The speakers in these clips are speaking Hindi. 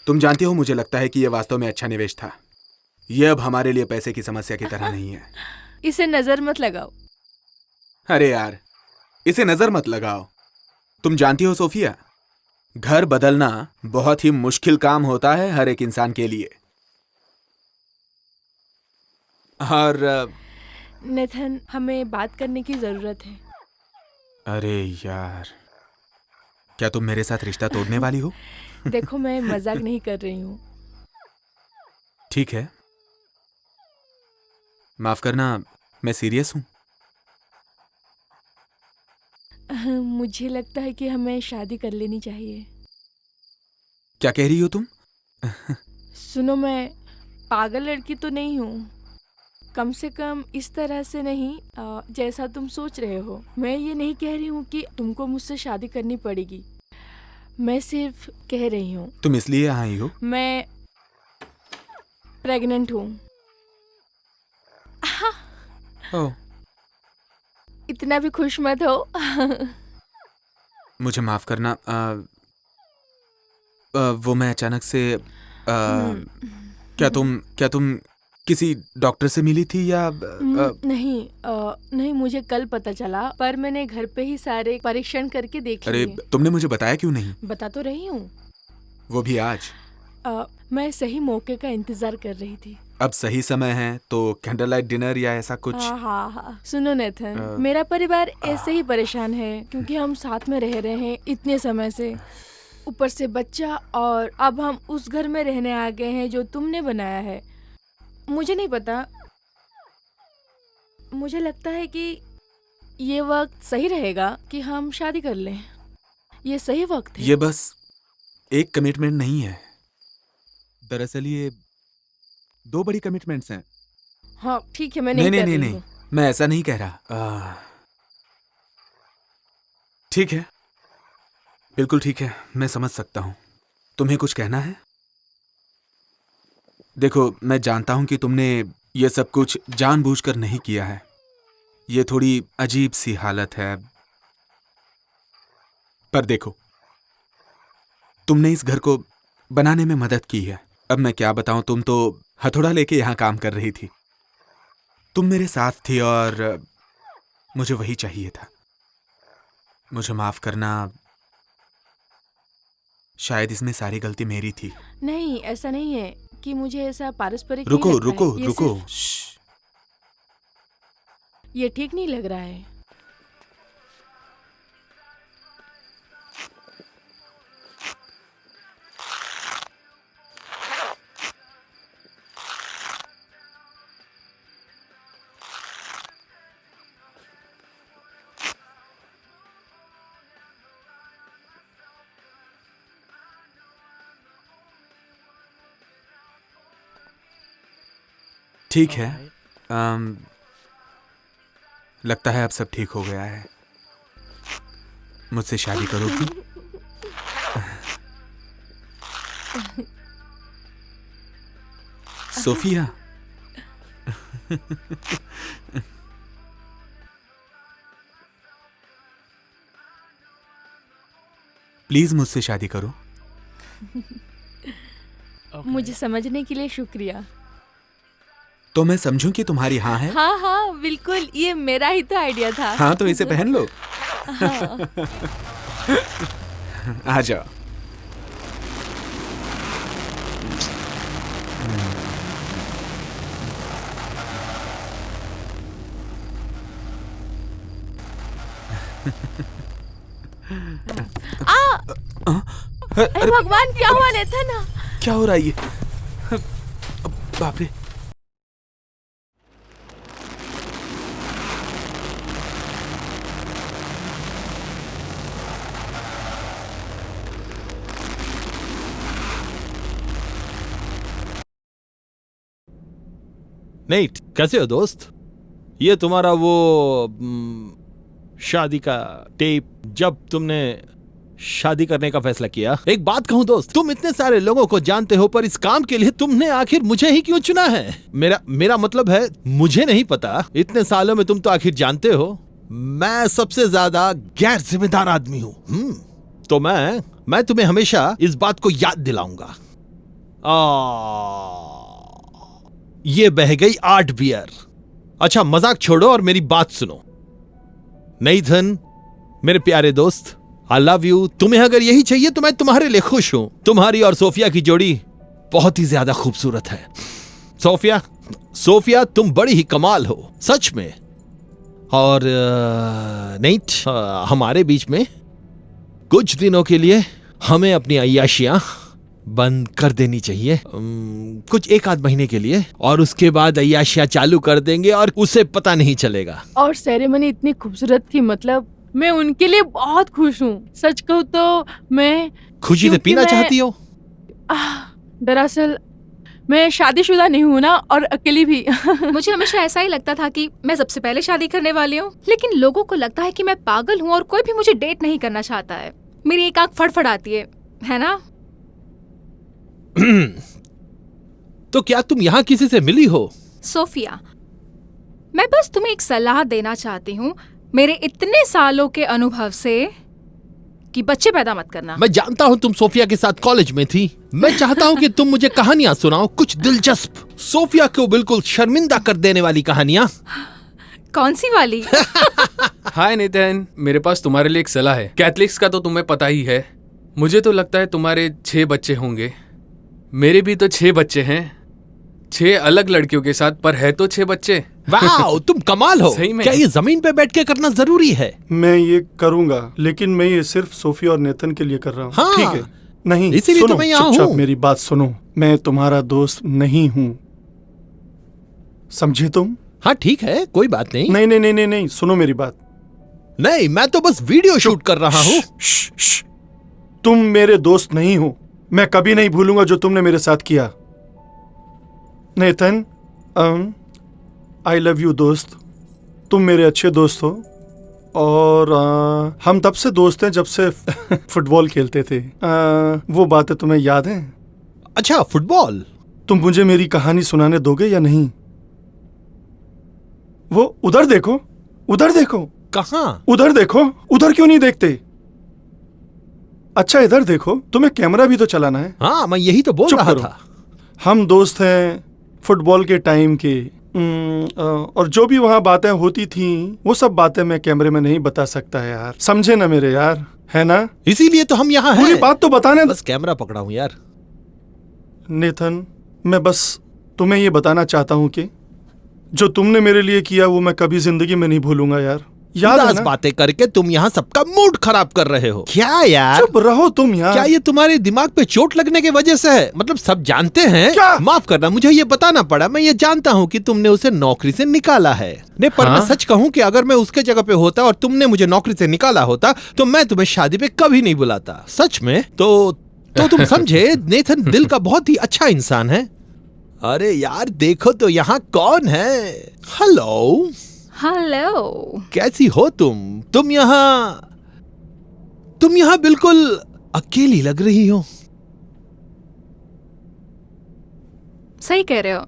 तुम जानती हो, मुझे लगता है कि यह वास्तव में अच्छा निवेश था। यह अब हमारे लिए पैसे की समस्या की तरह नहीं है। इसे नजर मत लगाओ। अरे यार, इसे नजर मत लगाओ। तुम जानती हो सोफिया, घर बदलना बहुत ही मुश्किल काम होता है हर एक इंसान के लिए। और नेथन, हमें बात करने की जरूरत है। अरे यार, क्या तुम मेरे साथ रिश्ता तोड़ने वाली हो? देखो, मैं मजाक नहीं कर रही हूँ। ठीक है, माफ करना, मैं सीरियस हूं। मुझे लगता है कि हमें शादी कर लेनी चाहिए। क्या कह रही हो तुम? सुनो, मैं पागल लड़की तो नहीं हूँ। कम से कम इस तरह से नहीं जैसा तुम सोच रहे हो। मैं ये नहीं कह रही हूँ कि तुमको मुझसे शादी करनी पड़ेगी। मैं सिर्फ कह रही हूँ। तुम इसलिए आई हो? मैं प्रेग्नेंट हूँ। ओह, इतना भी खुश मत हो। मुझे माफ करना। वो मैं अचानक से क्या तुम किसी डॉक्टर से मिली थी या नहीं, मुझे कल पता चला, पर मैंने घर पे ही सारे परीक्षण करके देख अरे, लिए। तुमने मुझे बताया क्यों नहीं? बता तो रही हूँ। वो भी आज। मैं सही मौके का इंतजार कर रही थी। अब सही समय है तो कैंडल लाइट डिनर या ऐसा कुछ? हाँ। सुनो नेथन, मेरा परिवार ऐसे ही परेशान है क्योंकि हम साथ में रह रहे हैं इतने समय से, ऊपर से बच्चा, और अब हम उस घर में रहने आ गए हैं जो तुमने बनाया है। मुझे नहीं पता, मुझे लगता है कि ये वक्त सही रहेगा कि हम शादी कर लें। ये सही वक्त है। ये बस एक कमिटमेंट नहीं है, दरअसल ये दो बड़ी कमिटमेंट्स हैं। हाँ ठीक है, मैं नहीं कर रही हूँ। मैं ऐसा नहीं कह रहा। ठीक है, बिल्कुल ठीक है, मैं समझ सकता हूं। तुम्हें कुछ कहना है? देखो, मैं जानता हूं कि तुमने ये सब कुछ जानबूझकर नहीं किया है। ये थोड़ी अजीब सी हालत है, पर देखो, तुमने इस घर को बनाने में मदद की है। अब मैं क्या बताऊं, तुम तो हथौड़ा लेके यहां काम कर रही थी। तुम मेरे साथ थी और मुझे वही चाहिए था। मुझे माफ करना, शायद इसमें सारी गलती मेरी थी। नहीं, ऐसा नहीं है कि मुझे ऐसा पारस्परिक रुको नहीं लगता रुको है। रुको, ये ठीक नहीं लग रहा है। ठीक है। लगता है अब सब ठीक हो गया है। मुझसे शादी करोगी? सोफिया। प्लीज मुझसे शादी करो। मुझे समझने के लिए शुक्रिया। तो मैं समझूं कि तुम्हारी हाँ है? हाँ, बिल्कुल, ये मेरा ही तो आइडिया था। हाँ, तो इसे पहन लो। हाँ। आ जाओ। अरे भगवान, क्या हुआ नेथन? क्या हो रहा है ये? बाप रे। नहीं, कैसे हो दोस्त? ये तुम्हारा वो शादी का टेप, जब तुमने शादी करने का फैसला किया। एक बात कहूं दोस्त, तुम इतने सारे लोगों को जानते हो, पर इस काम के लिए तुमने आखिर मुझे ही क्यों चुना है? मेरा मतलब है, मुझे नहीं पता। इतने सालों में तुम तो आखिर जानते हो मैं सबसे ज्यादा गैर जिम्मेदार आदमी हूं। तो मैं तुम्हें हमेशा इस बात को याद दिलाऊंगा। ये बह गई 8 बियर। अच्छा मजाक छोड़ो और मेरी बात सुनो। नेथन, मेरे प्यारे दोस्त, आई लव यू। तुम्हें अगर यही चाहिए तो मैं तुम्हारे लिए खुश हूं। तुम्हारी और सोफिया की जोड़ी बहुत ही ज्यादा खूबसूरत है। सोफिया तुम बड़ी ही कमाल हो, सच में। और नेट, हमारे बीच में कुछ दिनों के लिए हमें अपनी अय्याशियां बंद कर देनी चाहिए, कुछ 1 आध महीने के लिए, और उसके बाद अय्याशियां चालू कर देंगे और उसे पता नहीं चलेगा। और सेरेमनी इतनी खूबसूरत थी, मतलब मैं उनके लिए बहुत खुश हूँ। सच कहूँ तो मैं खुशी से क्योंकि पीना मैं- चाहती हो? दरअसल मैं शादीशुदा नहीं हूँ ना, और अकेली भी। मुझे हमेशा ऐसा ही लगता था कि मैं सबसे पहले शादी करने वाली हूँ, लेकिन लोगों को लगता है कि मैं पागल हूँ और कोई भी मुझे डेट नहीं करना चाहता है। मेरी एक आंख फड़फड़ाती है ना? तो क्या तुम यहाँ किसी से मिली हो? सोफिया, मैं बस तुम्हें एक सलाह देना चाहती हूँ, मेरे इतने सालों के अनुभव से, कि बच्चे पैदा मत करना। मैं जानता हूँ तुम सोफिया के साथ कॉलेज में थी। मैं चाहता हूँ कि तुम मुझे कहानियां सुनाओ, कुछ दिलचस्प, सोफिया को बिल्कुल शर्मिंदा कर देने वाली कहानियां। कौन सी वाली? हाय नितिन, मेरे पास तुम्हारे लिए एक सलाह है। कैथलिक्स का तो तुम्हें पता ही है। मुझे तो लगता है तुम्हारे 6 बच्चे होंगे। मेरे भी तो 6 बच्चे हैं, 6 अलग लड़कियों के साथ, पर है तो 6 बच्चे। वाह, तुम कमाल हो। सही में। क्या ये जमीन पे बैठ के करना जरूरी है? मैं ये करूंगा, लेकिन मैं ये सिर्फ सोफिया और नेतन के लिए कर रहा हूँ। हाँ। ठीक है? नहीं, इसीलिए सुनो, तो मैं यहाँ चुपचाप हूँ। मेरी बात सुनो। मैं तुम्हारा दोस्त नहीं हूँ, समझे तुम? हाँ ठीक है, कोई बात नहीं। नहीं नहीं नहीं नहीं नहीं, सुनो मेरी बात। नहीं, मैं तो बस वीडियो शूट कर रहा हूँ। श्श, श्श, तुम मेरे दोस्त नहीं हो। मैं कभी नहीं भूलूंगा जो तुमने मेरे साथ किया। नेतन, आई लव यू दोस्त। तुम मेरे अच्छे दोस्त हो, और हम तब से दोस्त हैं जब से फुटबॉल खेलते थे। वो बातें तुम्हें याद हैं? अच्छा, फुटबॉल। तुम मुझे मेरी कहानी सुनाने दोगे या नहीं? वो उधर देखो, उधर देखो, कहाँ? उधर देखो। उधर क्यों नहीं देखते? अच्छा इधर देखो, तुम्हें कैमरा भी तो चलाना है। हाँ, मैं यही तो बोल चुप रहा करो। था। हम दोस्त हैं फुटबॉल के टाइम के। और जो भी वहां बातें होती थी, वो सब बातें मैं कैमरे में नहीं बता सकता है यार। समझे ना मेरे यार, है ना? इसीलिए तो हम यहाँ पूरी हैं। बात तो बताने दो। बस कैमरा पकड़ा हूँ यार। नेथन, मैं बस तुम्हें ये बताना चाहता हूँ कि जो तुमने मेरे लिए किया वो मैं कभी जिंदगी में नहीं भूलूंगा यार। याद है उदास ना? बातें करके तुम यहाँ सबका मूड खराब कर रहे हो। क्या यार? चुप रहो तुम यार। क्या ये तुम्हारे दिमाग पे चोट लगने की वजह से है? मतलब सब जानते हैं। क्या? माफ करना, मुझे ये बताना पड़ा। मैं ये जानता हूँ कि तुमने उसे नौकरी से निकाला है। नहीं, पर मैं हाँ? सच कहूँ कि अगर मैं उसके जगह पे होता और तुमने मुझे नौकरी से निकाला होता तो मैं तुम्हें शादी पे कभी नहीं बुलाता। सच में। तो तुम समझे, नेथन दिल का बहुत ही अच्छा इंसान है। अरे यार देखो तो यहाँ कौन है। Hello, hello. कैसी हो तुम? तुम यहाँ बिल्कुल अकेली लग रही हो। सही कह रहे हो।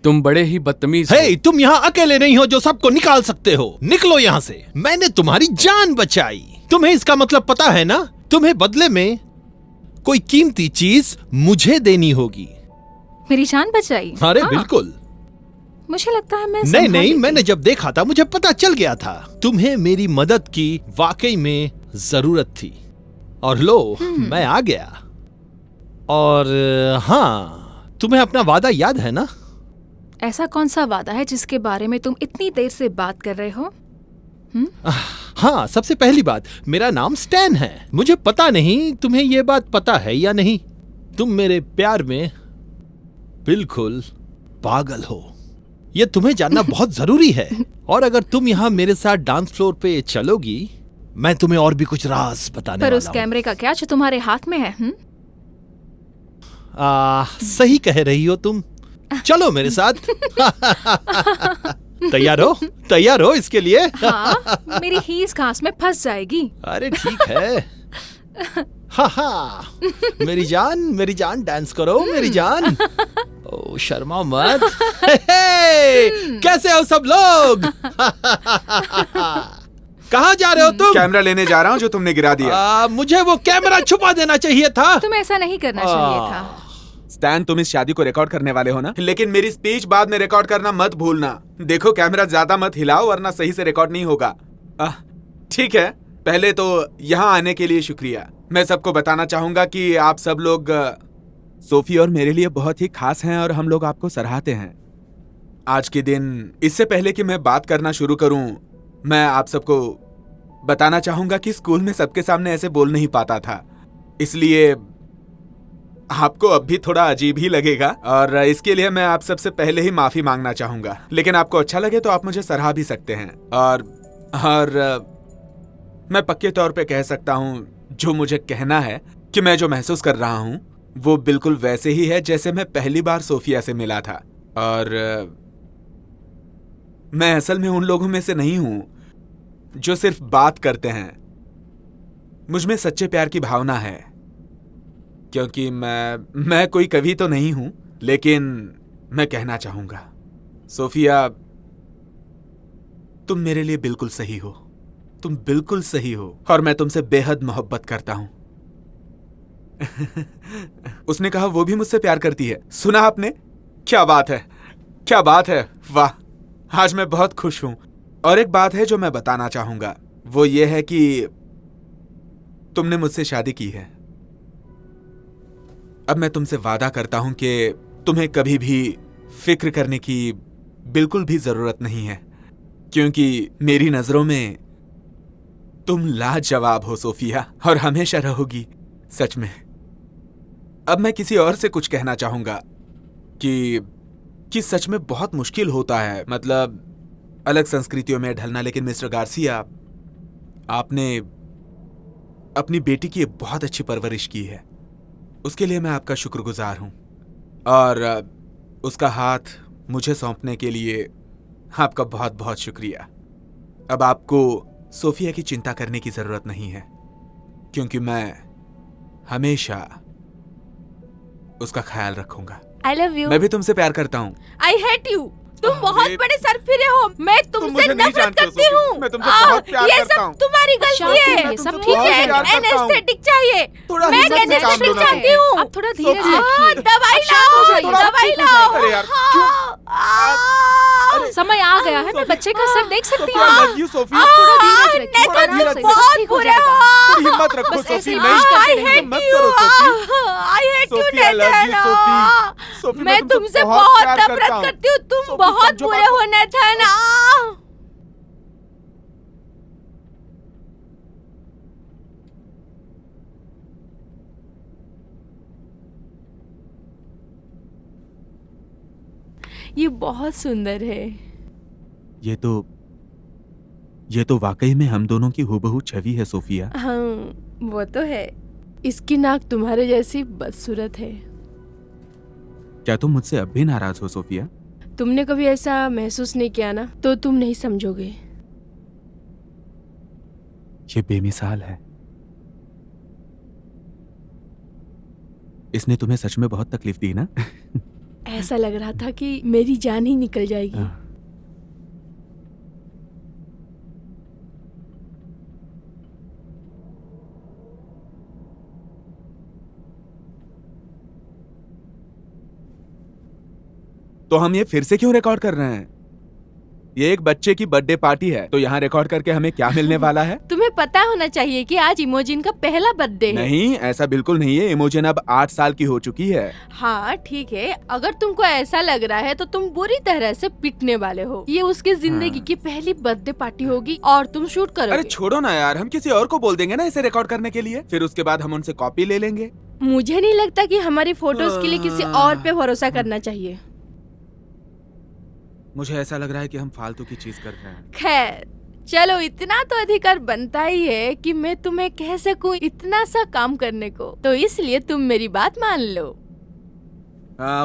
तुम बड़े ही बदतमीज हो। हे, तुम यहाँ अकेले नहीं हो जो सबको निकाल सकते हो। निकलो यहाँ से। मैंने तुम्हारी जान बचाई। तुम्हें इसका मतलब पता है ना? तुम्हें बदले में कोई कीमती चीज मुझे देनी होगी। मेरी जान बचाई? अरे हाँ, बिल्कुल। मुझे लगता है मैं नहीं संभाल नहीं, लेती। मैंने जब देखा था मुझे पता चल गया था तुम्हें मेरी मदद की वाकई में जरूरत थी। और लो, मैं आ गया। और हाँ, तुम्हें अपना वादा याद है ना? ऐसा कौन सा वादा है जिसके बारे में तुम इतनी देर से बात कर रहे हो? हाँ, सबसे पहली बात, मेरा नाम स्टैन है। मुझे पता नहीं तुम्हें यह बात पता है या नहीं। तुम मेरे प्यार में बिल्कुल पागल हो। यह तुम्हें जानना बहुत जरूरी है। और अगर तुम यहाँ मेरे साथ डांस फ्लोर पे चलोगी, मैं तुम्हें और भी कुछ राज बताने पर वाला उस हूँ। कैमरे का क्या जो तुम्हारे हाथ में है? सही कह रही हो तुम। चलो मेरे साथ। तैयार हो इसके लिए? हाँ, मेरी हील्स घास में फंस जाएगी। अरे ठीक है। हा मेरी जान डांस करो मेरी जान। ओ शर्मा मत। कैसे हो सब लोग? कहाँ जा रहे हो तुम? कैमरा लेने जा रहा हूँ जो तुमने गिरा दिया। मुझे वो कैमरा छुपा देना चाहिए था। तुम्हें ऐसा नहीं करना चाहिए था। स्टैन, तुम इस शादी को रिकॉर्ड करने वाले हो ना? लेकिन मेरी स्पीच बाद में रिकॉर्ड करना मत भूलना। देखो कैमरा ज्यादा मत हिलाओ वरना सही से रिकॉर्ड नहीं होगा। ठीक है, पहले तो यहाँ आने के लिए शुक्रिया। मैं सबको बताना चाहूंगा कि आप सब लोग सोफी और मेरे लिए बहुत ही खास हैं और हम लोग आपको सराहते हैं। आज के दिन, इससे पहले कि मैं बात करना शुरू करूं, मैं आप सबको बताना चाहूंगा कि स्कूल में सबके सामने ऐसे बोल नहीं पाता था, इसलिए आपको अब भी थोड़ा अजीब ही लगेगा और इसके लिए मैं आप सबसे पहले ही माफी मांगना चाहूंगा। लेकिन आपको अच्छा लगे तो आप मुझे सराह भी सकते हैं और मैं पक्के तौर पे कह सकता हूं जो मुझे कहना है कि मैं जो महसूस कर रहा हूं वो बिल्कुल वैसे ही है जैसे मैं पहली बार सोफिया से मिला था। और मैं असल में उन लोगों में से नहीं हूं जो सिर्फ बात करते हैं। मुझ में सच्चे प्यार की भावना है, क्योंकि मैं कोई कवि तो नहीं हूं, लेकिन मैं कहना चाहूंगा सोफिया, तुम मेरे लिए बिल्कुल सही हो। तुम बिल्कुल सही हो और मैं तुमसे बेहद मोहब्बत करता हूं। उसने कहा वो भी मुझसे प्यार करती है। सुना आपने? क्या बात है, क्या बात है, वाह, आज मैं बहुत खुश हूं। और एक बात है जो मैं बताना चाहूंगा, वो ये है कि तुमने मुझसे शादी की है। अब मैं तुमसे वादा करता हूं कि तुम्हें कभी भी फिक्र करने की बिल्कुल भी जरूरत नहीं है, क्योंकि मेरी नजरों में तुम लाजवाब हो सोफिया, और हमेशा रहोगी, सच में। अब मैं किसी और से कुछ कहना चाहूंगा कि सच में बहुत मुश्किल होता है, मतलब अलग संस्कृतियों में ढलना। लेकिन मिस्टर गार्सिया, आपने अपनी बेटी की बहुत अच्छी परवरिश की है, उसके लिए मैं आपका शुक्रगुजार हूं। और उसका हाथ मुझे सौंपने के लिए आपका बहुत बहुत शुक्रिया। अब आपको सोफिया की चिंता करने की जरूरत नहीं है, क्योंकि मैं हमेशा उसका ख्याल रखूंगा। I love you. मैं भी तुमसे प्यार करता हूँ। I hate you. तुम बहुत बड़े सरफिरे हो। मैं तुमसे मुझे नहीं नफरत जानते हो, करती सोफी। हूँ। मैं तुमसे बहुत प्यार ये करता सब हूँ। तुम्हारी गलती शांति है। है, सब ठीक ठीक है, है। प्यार करता हूँ। एनेस्थेटिक चाहिए। थोड़ा मैं हिम्मत से काम एनेस्थेटिक लो ना। चाहती हूँ। आप थोड़ा धीरे सोफी। रखिए। दवाई अब शांत हो लाओ, जाइए, सब दवाई ठीक हो लाओ। अरे यार, क्यों? समय आ गया है, मैं बच्चे का सर देख सकती सोफिया, हूँ। Love you Sophie. आप थोड़ा धीरज रखिए, थोड़ा आराम धीरज से, से, सब बहुत ठीक हो बुरे जाएगा। हो। थोड़ी हिम्मत रखो बस ऐसे सोफी, ही नहीं बात I ऐसे hate मत you. करो Sophie. I hate you, Sophie, I love you, Nathan. Sophie. Sophie, मैं मैं तुमसे बहुत बहुत प्यार नफरत करता हूँ। करती हूँ। तुम सोफी, बहुत समझो बुरे बात हो को। नेथन। ये बहुत सुंदर है। ये तो वाकई में हम दोनों की हूबहू छवि है सोफिया। हाँ, वो तो है। इसकी नाक तुम्हारे जैसी बदसूरत है। क्या तुम मुझसे अब भी नाराज हो सोफिया? तुमने कभी ऐसा महसूस नहीं किया ना, तो तुम नहीं समझोगे। ये बेमिसाल है। इसने तुम्हें सच में बहुत तकलीफ दी ना? ऐसा लग रहा था कि मेरी जान ही निकल जाएगी। हाँ। तो हम ये फिर से क्यों रिकॉर्ड कर रहे हैं? ये एक बच्चे की बर्थडे पार्टी है, तो यहाँ रिकॉर्ड करके हमें क्या मिलने वाला है? तुम्हें पता होना चाहिए कि आज इमोजिन का पहला बर्थडे है। नहीं, ऐसा बिल्कुल नहीं है। इमोजन अब 8 साल की हो चुकी है। हाँ ठीक है, अगर तुमको ऐसा लग रहा है तो तुम बुरी तरह से पिटने वाले हो। ये उसकी जिंदगी की पहली बर्थडे पार्टी होगी और तुम शूट अरे करोगे। छोड़ो ना यार, हम किसी और को बोल देंगे ना इसे रिकॉर्ड करने के लिए, फिर उसके बाद हम उनसे कॉपी ले लेंगे। मुझे नहीं लगता कि हमारी फोटोज के लिए किसी और पे भरोसा करना चाहिए। मुझे ऐसा लग रहा है कि हम फालतू की चीज कर रहे हैं। खैर चलो, इतना तो अधिकार बनता ही है कि मैं तुम्हें कह सकूं इतना सा काम करने को, तो इसलिए तुम मेरी बात मान लो।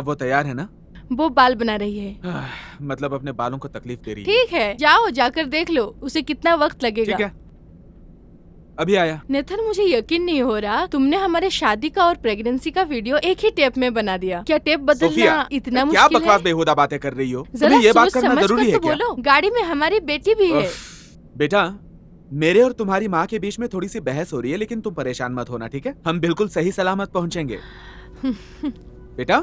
वो तैयार है ना? वो बाल बना रही है। मतलब अपने बालों को तकलीफ दे रही है। ठीक है, जाओ जाकर देख लो उसे कितना वक्त लगेगा। ठीक है, अभी आया। नेथन, मुझे यकीन नहीं हो रहा तुमने हमारे शादी का और प्रेगनेंसी का वीडियो एक ही टेप में बना दिया। क्या टेप बदलना सोफिया, इतना क्या मुश्किल बकवास है? बेहुदा बातें कर रही हो? जरा तुम्हें ये बात सोच करना समझ जरूरी कर है तो क्या? बोलो। गाड़ी में हमारी बेटी भी है। बेटा, मेरे और तुम्हारी माँ के बीच में थोड़ी सी बहस हो रही है, लेकिन तुम परेशान मत होना, ठीक है? हम बिल्कुल सही सलामत पहुँचेंगे। बेटा,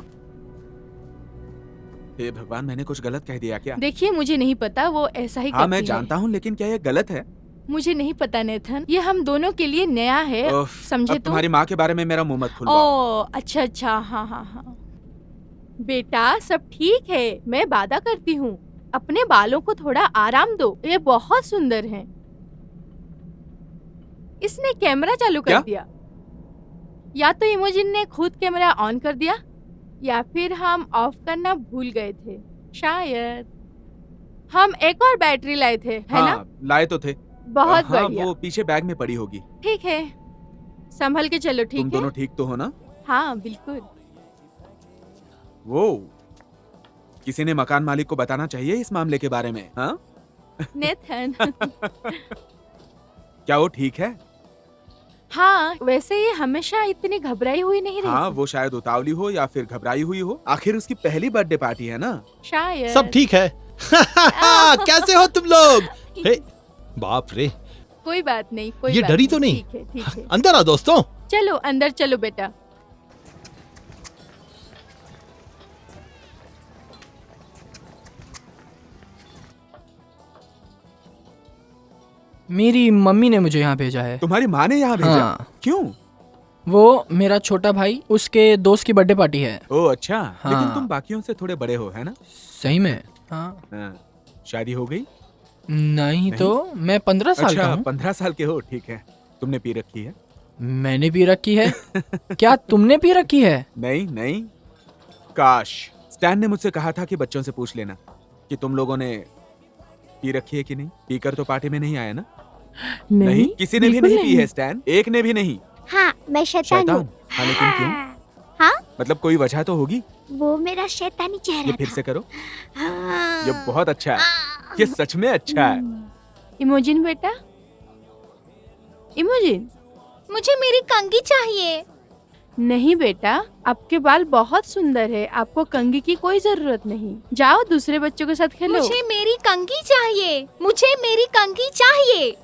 हे भगवान, मैंने कुछ गलत कह दिया क्या? देखिए मुझे नहीं पता, वो ऐसा ही हाँ, करती मैं है। जानता हूँ, लेकिन क्या ये गलत है? मुझे नहीं पता नेथन, ये हम दोनों के लिए नया है, उफ, समझे अब तुम? तुम्हारी माँ के बारे में मेरा मुंह मत खुलवाओ। ओ अच्छा अच्छा, हाँ हाँ हाँ। बेटा सब ठीक है, मैं वादा करती हूँ। अपने बालों को थोड़ा आराम दो, ये बहुत सुंदर हैं। इसने कैमरा चालू कर क्या? दिया। या तो इमोजिन ने खुद कैमरा ऑन कर दिया, या फिर हम ऑफ करना भूल गए थे। शायद हम एक और बैटरी लाए थे, है ना? हाँ, लाए तो थे। बहुत हाँ, बढ़िया। वो पीछे बैग में पड़ी होगी। ठीक है, संभल के चलो, तुम ठीक है? दोनों ठीक तो हो ना? हाँ बिल्कुल। वो किसी ने मकान मालिक को बताना चाहिए इस मामले के बारे में, हाँ? नेथन क्या वो ठीक है? हाँ, वैसे ये हमेशा इतनी घबराई हुई नहीं रहती। हाँ, वो शायद उतावली हो या फिर घबराई हुई हो। आखिर उसकी पहली बर्थडे पार्टी है ना? शायद। सब ठीक है। कैसे हो तुम लोग? हे, बाप रे, कोई बात नहीं, कोई ये बात डरी तो नहीं? ठीक है ठीक है। अंदर आओ दोस्तों। चलो अंदर चलो बेटा। मेरी मम्मी ने मुझे यहाँ भेजा है। तुम्हारी माँ ने यहाँ भेजा? हाँ। क्यों? वो मेरा छोटा भाई, उसके दोस्त की बर्थडे पार्टी है। ओह अच्छा, लेकिन हाँ। तुम बाकियों से थोड़े बड़े हो, है ना? सही में? हाँ। हाँ। शादी हो गई? नहीं तो मैं 15 साल का अच्छा, हूँ। 15 साल के हो, ठीक है। तुमने पी रखी है? मैंने पी रखी है। क्या तुमने पी रखी है? नहीं नहीं। काश स्टैन ने मुझसे कहा था कि बच्चों से पूछ लेना कि तुम लोगों ने पी रखी है कि नहीं। पीकर तो पार्टी में नहीं आया ना? नहीं, किसी ने भी बिल्कुल नहीं पी है स्टैन, एक ने भी नहीं। हाँ, मैं शैतान शैतान? हूँ। हाँ, लेकिन क्यों? हाँ, मतलब कोई वजह तो होगी। वो मेरा शैतानी चेहरा ये फिर था। से करो। हाँ। ये बहुत अच्छा है, ये सच में अच्छा है। इमोजिन बेटा, इमोजिन। मुझे मेरी कंघी चाहिए। नहीं बेटा, आपके बाल बहुत सुंदर है, आपको कंघी की कोई जरूरत नहीं। जाओ दूसरे बच्चों के साथ खेलो। मुझे मेरी कंघी चाहिए। मुझे मेरी कंघी चाहिए।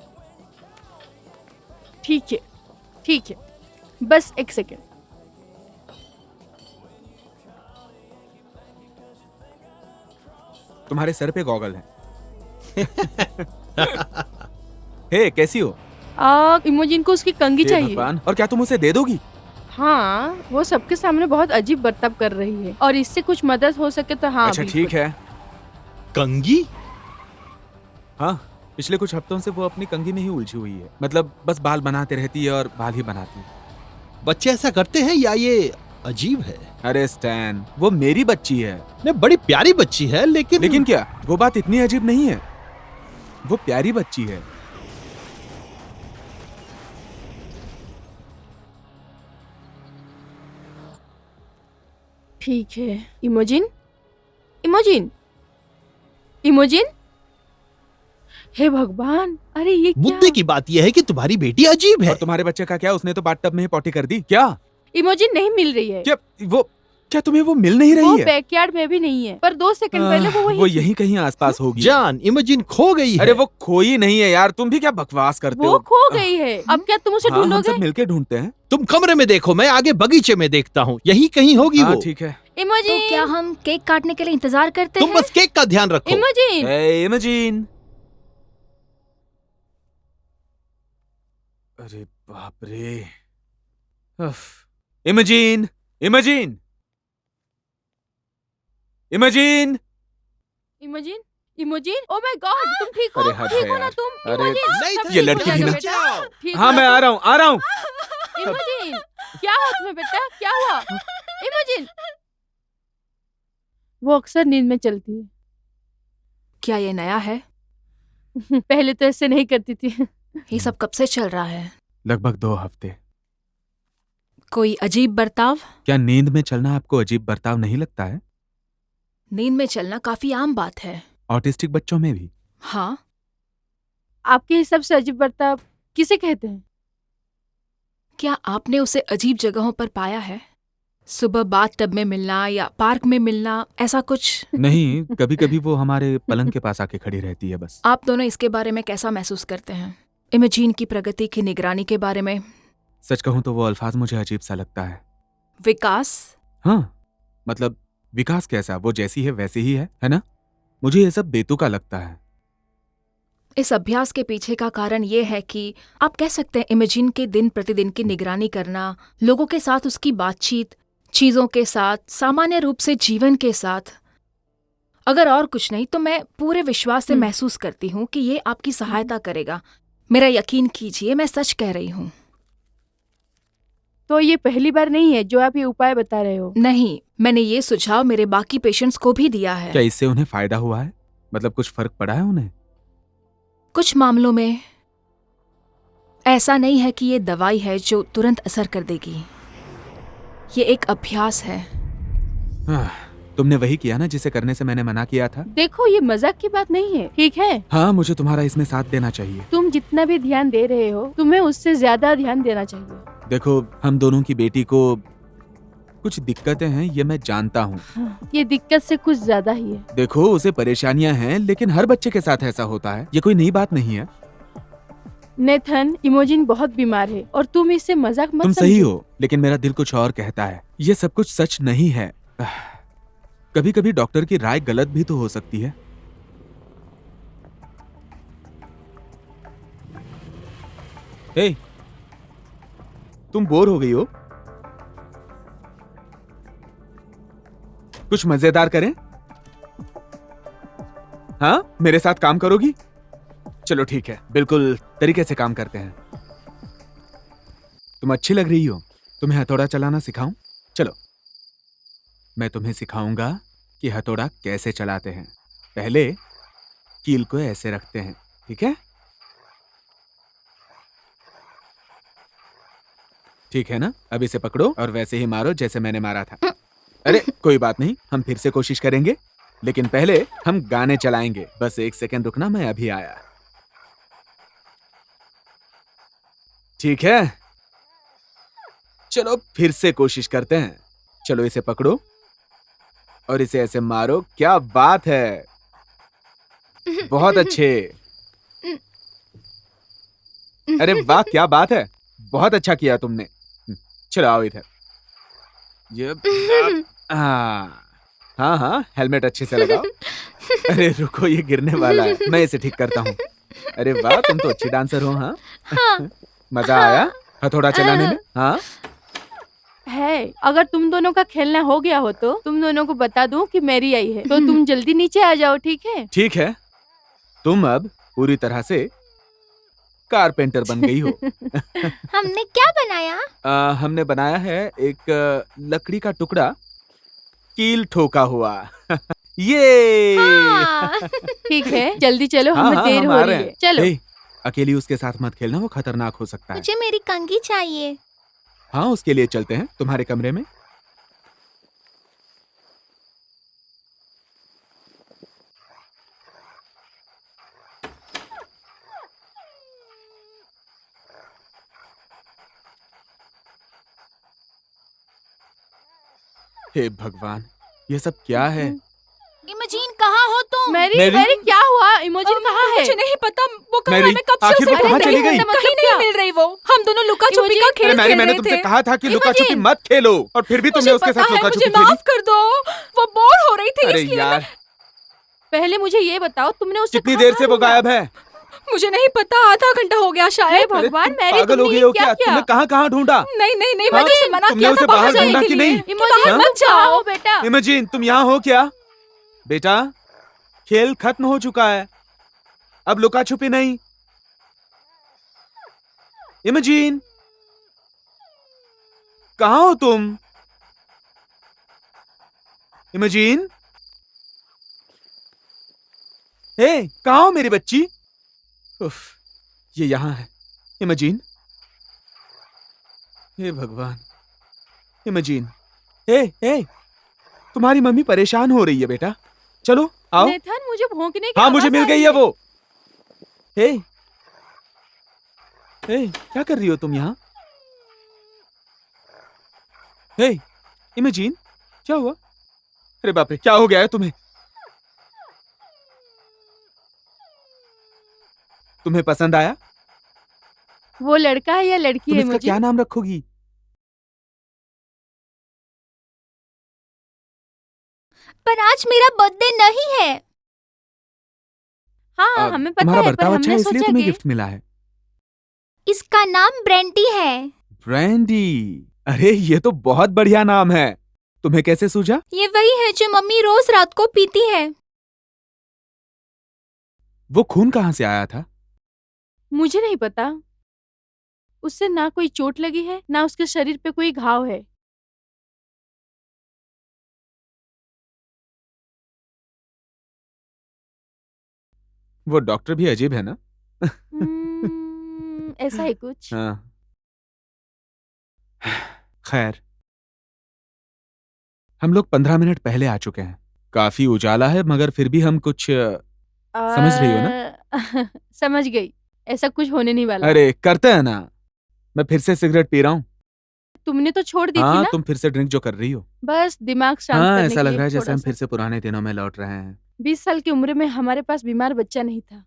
ठीक है ठीक है, बस एक सेकेंड। तुम्हारे सर पे गॉगल है। हे, कैसी हो? इमोजिन को उसकी कंघी हे चाहिए। भगवान, और क्या तुम उसे दे दोगी? हाँ, वो सबके सामने बहुत अजीब बर्ताव कर रही है, और इससे कुछ मदद हो सके तो हाँ। अच्छा बिल्कुल। ठीक है। कंगी? हाँ, पिछले कुछ हफ्तों से वो अपनी कंघी में ही उलझी हुई है। मतलब बस बाल बनाते रहती है और बाल ही बनाती है। बच्चे ऐसा करते हैं या ये अजीब है? अरे स्टैन, वो मेरी बच्ची है। नहीं, बड़ी प्यारी बच्ची है, लेकिन क्या वो बात इतनी अजीब नहीं है? वो प्यारी बच्ची है। ठीक है। इमोजिन, इमोजिन, इमोजिन। हे भगवान, अरे ये क्या? मुद्दे की बात यह है कि तुम्हारी बेटी अजीब है। और तुम्हारे बच्चे का क्या? उसने तो बाथटब में ही पॉटी कर दी क्या? इमोजिन नहीं मिल रही है। क्या तुम्हें वो मिल नहीं वो रही है? बैकयार्ड में भी नहीं है, पर 2 सेकंड पहले वो वही वो थी। यहीं कहीं आसपास होगी। जान, इमेजिन खो गई है। अरे वो खोई नहीं है यार, तुम भी क्या बकवास करते वो हो? खो गई है। अब क्या तुम उसे हाँ, हम ढूंढोगे? सब मिलके ढूंढते हैं। तुम कमरे में देखो, मैं आगे बगीचे में देखता हूँ। यही कहीं होगी हाँ वो। ठीक है। इमोजिन, तो क्या हम केक काटने के लिए इंतजार करते तुम हैं? बस केक का ध्यान रखो। इमोजिन। ए, इमेजिन। अरे बाप रे। उफ। Imagine, imagine, imagine. Imagine, imagine. Oh my God, तुम ठीक हो? अरे हद है ठीक हो ना यार। तुम? अरे इमोजिन, नहीं सब था, ये ठीक हो लड़की भी जाएगा ना- बेटा? ठीक हाँ हो? मैं आ रहा हूँ, आ रहा हूँ। इमोजिन, क्या हुआ तुम्हें बेटा? क्या हुआ? इमोजिन। वो अक्सर नींद में चलती है। क्या ये नया है? पहले तो ऐसे नहीं करती थी। ये सब कब से चल रहा है? लगभग 2 हफ्ते। कोई अजीब बर्ताव? क्या नींद में चलना आपको अजीब बर्ताव नहीं लगता है? नींद में चलना काफी आम बात है। ऑटिस्टिक बच्चों में भी। हाँ, आपके हिसाब से अजीब बर्ताव किसे कहते हैं? क्या आपने उसे अजीब जगहों पर पाया है? सुबह बाथ टब में मिलना या पार्क में मिलना, ऐसा कुछ? नहीं, कभी कभी वो हमारे पलंग के पास आके खड़ी रहती है बस। आप दोनों इसके बारे में कैसा महसूस करते हैं? इमेजिन की प्रगति की निगरानी के बारे में? सच कहूं तो वो अल्फाज मुझे अजीब सा लगता है। विकास? हाँ, मतलब विकास कैसा, वो जैसी है वैसे ही है ना? मुझे ये सब बेतुका लगता है। इस अभ्यास के पीछे का कारण ये है कि आप कह सकते हैं इमेजिन के दिन प्रतिदिन की निगरानी करना, लोगों के साथ उसकी बातचीत, चीजों के साथ, सामान्य रूप से जीवन के साथ। अगर और कुछ नहीं तो मैं पूरे विश्वास से महसूस करती हूँ कि ये आपकी सहायता करेगा। मेरा यकीन कीजिए, मैं सच कह रही हूँ। तो ये पहली बार नहीं है जो आप ये उपाय बता रहे हो? नहीं, मैंने ये सुझाव मेरे बाकी पेशेंट्स को भी दिया है। क्या इससे उन्हें फायदा हुआ है? मतलब कुछ फर्क पड़ा है उन्हें? कुछ मामलों में ऐसा नहीं है कि ये दवाई है जो तुरंत असर कर देगी। ये एक अभ्यास है। तुमने वही किया ना जिसे करने से मैंने मना किया था। देखो, ये मजाक की बात नहीं है, ठीक है? हाँ, मुझे तुम्हारा इसमें साथ देना चाहिए। तुम जितना भी ध्यान दे रहे हो, तुम्हें उससे ज्यादा ध्यान देना चाहिए। देखो, हम दोनों की बेटी को कुछ दिक्कतें हैं, ये मैं जानता हूँ। ये दिक्कत से कुछ ज्यादा ही है। देखो, उसे परेशानियां हैं, लेकिन हर बच्चे के साथ ऐसा होता है। ये कोई नई बात नहीं है। नेथन, इमोजिन बहुत बीमार है और तुम इससे मजाक मत तुम सही समझो। हो, लेकिन मेरा दिल कुछ और कहता है। ये सब कुछ सच नहीं है। कभी कभी डॉक्टर की राय गलत भी तो हो सकती है। हे, तुम बोर हो गई हो? कुछ मजेदार करें? हाँ, मेरे साथ काम करोगी? चलो ठीक है, बिल्कुल तरीके से काम करते हैं। तुम अच्छी लग रही हो। तुम्हें हथौड़ा चलाना सिखाऊं? चलो, मैं तुम्हें सिखाऊंगा कि हथौड़ा कैसे चलाते हैं। पहले कील को ऐसे रखते हैं, ठीक है? ठीक है ना? अब इसे पकड़ो और वैसे ही मारो जैसे मैंने मारा था। अरे कोई बात नहीं, हम फिर से कोशिश करेंगे, लेकिन पहले हम गाने चलाएंगे। बस 1 सेकंड रुकना, मैं अभी आया। ठीक है, चलो फिर से कोशिश करते हैं। चलो, इसे पकड़ो और इसे ऐसे मारो। क्या बात है, बहुत अच्छे। अरे वाह, क्या बात है, बहुत अच्छा किया तुमने। चलो आओ इधर। ये हाँ हाँ, हेलमेट अच्छे से लगाओ। अरे रुको, ये गिरने वाला है, मैं इसे ठीक करता हूँ। अरे वाह, तुम तो अच्छी डांसर हो। हाँ, मजा आया हथौड़ा चलाने में? हाँ है, अगर तुम दोनों का खेलना हो गया हो तो तुम दोनों को बता दूं कि मेरी आई है, तो तुम जल्दी नीचे आ जाओ, ठीक है? ठीक है, तुम अब पूरी तरह से कारपेंटर बन गई हो। हमने क्या बनाया? हमने बनाया है एक लकड़ी का टुकड़ा, कील ठोका हुआ। ये हाँ। ठीक है, जल्दी चलो, हाँ, हमें हाँ, देर हम हो आ रही रहे है। हैं। चलो। ए, अकेली उसके साथ मत खेलना, वो खतरनाक हो सकता है। मुझे मेरी कंघी चाहिए। हाँ, उसके लिए चलते हैं तुम्हारे कमरे में। हे भगवान, ये सब क्या है? इमेजिन कहाँ हो तुम? Mary, Mary? मैरी क्या हुआ? इमोजिन कहाँ है? मुझे नहीं पता, वो कहाँ मैरी, है? मैं कब से आखिर उसे वो कहाँ ढूंढ रही चली गई? हूँ, कहीं नहीं मिल रही वो। हम दोनों लुका छुपी का खेल मैरी, खेल मैंने रहे तुमसे थे। कहा था कि लुका छुपी मत खेलो, और फिर भी तुमने मुझे उसके पता साथ है, लुका मुझे छुपी खेली। माफ कर दो, वो बोर हो रही थी अरे इसलिए यार, पहले मुझे ये बताओ, तुमने उससे कितनी कहाँ देर से वो ढूंढा? गायब है? मुझे नहीं पता, आधा घंटा हो गया हे शायद। भगवान, तुम मैरी, पागल हो तुमने गई ये हो क्या क्या? किया? तुमने कहाँ कहाँ ढूंढा? नहीं नहीं नहीं, हाँ? मैंने उसे मना तुमने किया उसे था बाहर बाहर जाने ढूंढा के कि लिए नहीं? कि बाहर हाँ? मत कहाँ जाओ। हो बेटा? इमेजिन, तुम यहाँ हो क्या? बेटा, खेल खत्म हो चुका है, अब लुका छुपी नहीं। इमेजिन, कहाँ हो तुम? इमेजिन, हे, कहाँ हो मेरी बच्ची? उफ, ये यहाँ है। इमेजिन, हे भगवान, इमेजिन, हे, तुम्हारी मम्मी परेशान हो रही है बेटा, चलो आओ। नेथन, मुझे भौंकने की हाँ, मुझे आवाज मिल आ गई रही है वो। हे, क्या कर रही हो तुम यहाँ? हे, इमेजिन, क्या हुआ? अरे बाप रे, क्या हो गया है तुम्हें? तुम्हें पसंद आया? वो लड़का है या लड़की तुम है? इसका मुझे क्या नाम रखोगी? पर आज मेरा बर्थडे नहीं है। हाँ हमें पता तुम्हारा है, पर बर्ताव अच्छा है हमने इसलिए सोचा तुम्हें कि गिफ्ट मिला है। इसका नाम ब्रेंटी है। ब्रैंडी, अरे ये तो बहुत बढ़िया नाम है। तुम्हें कैसे सूझा? ये वही है जो मम्मी रोज रात को पीती है। वो खून कहाँ से आया था? मुझे नहीं पता। उससे ना कोई चोट लगी है, ना उसके शरीर पे कोई घाव है। वो डॉक्टर भी अजीब है ना? ऐसा ही कुछ। हाँ। खैर, हम लोग 15 मिनट पहले आ चुके हैं। काफी उजाला है, मगर फिर भी हम कुछ समझ रही हो ना? समझ गई। ऐसा कुछ होने नहीं वाला। अरे करते हैं ना। मैं फिर से सिगरेट पी रहा हूँ। तुमने तो छोड़ दी थी हाँ, ना? तुम फिर से ड्रिंक जो कर रही हो। बस दिमाग शांत हाँ, करने ऐसा के लग लिए रहा है जैसे थोड़ा हम सा। फिर से पुराने दिनों में लौट रहे हैं। 20 साल की उम्र में हमारे पास बीमार बच्चा नहीं था।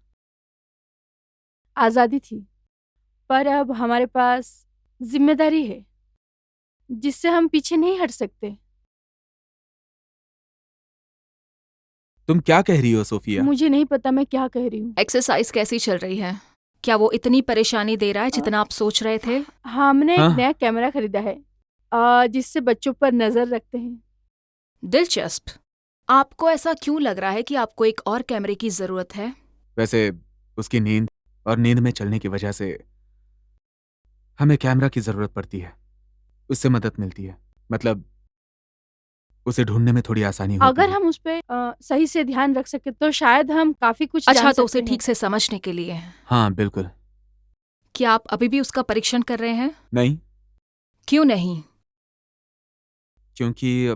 आजादी थी। पर अब हमारे पास जिम्मेदारी है, जिससे हम पीछे नहीं हट सकते। तुम क्या कह रही हो सोफिया? मुझे नहीं पता मैं क्या कह रही हूँ। एक्सरसाइज कैसी चल रही है? क्या वो इतनी परेशानी दे रहा है जितना आप सोच रहे थे? हमने एक हाँ। नया कैमरा खरीदा है, जिससे बच्चों पर नजर रखते हैं। दिलचस्प। आपको ऐसा क्यों लग रहा है कि आपको एक और कैमरे की जरूरत है? वैसे उसकी नींद और नींद में चलने की वजह से हमें कैमरा की जरूरत पड़ती है। उससे मदद मिलती है, मतलब उसे ढूंढने में थोड़ी आसानी होती अगर है। हम उस पे सही से ध्यान रख सके तो शायद हम काफी कुछ अच्छा, जान तो उसे सकते ठीक से समझने के लिए हाँ बिल्कुल। क्या आप अभी भी उसका परीक्षण कर रहे हैं? नहीं, क्यों नहीं? क्योंकि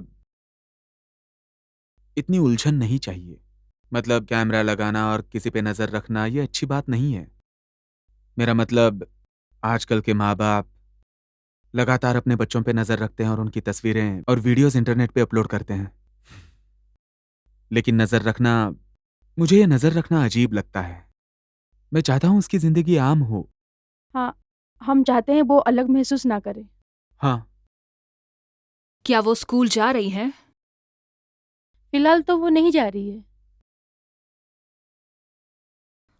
इतनी उलझन नहीं चाहिए। मतलब कैमरा लगाना और किसी पे नजर रखना ये अच्छी बात नहीं है। मेरा मतलब आजकल के माँ बाप लगातार अपने बच्चों पे नजर रखते हैं और उनकी तस्वीरें और वीडियोस इंटरनेट पे अपलोड करते हैं। लेकिन मुझे ये नजर रखना अजीब लगता है। मैं चाहता हूं उसकी जिंदगी आम हो। हैं। हम चाहते हैं वो अलग महसूस ना करे। हाँ, क्या वो स्कूल जा रही हैं? फिलहाल तो वो नहीं जा रही है।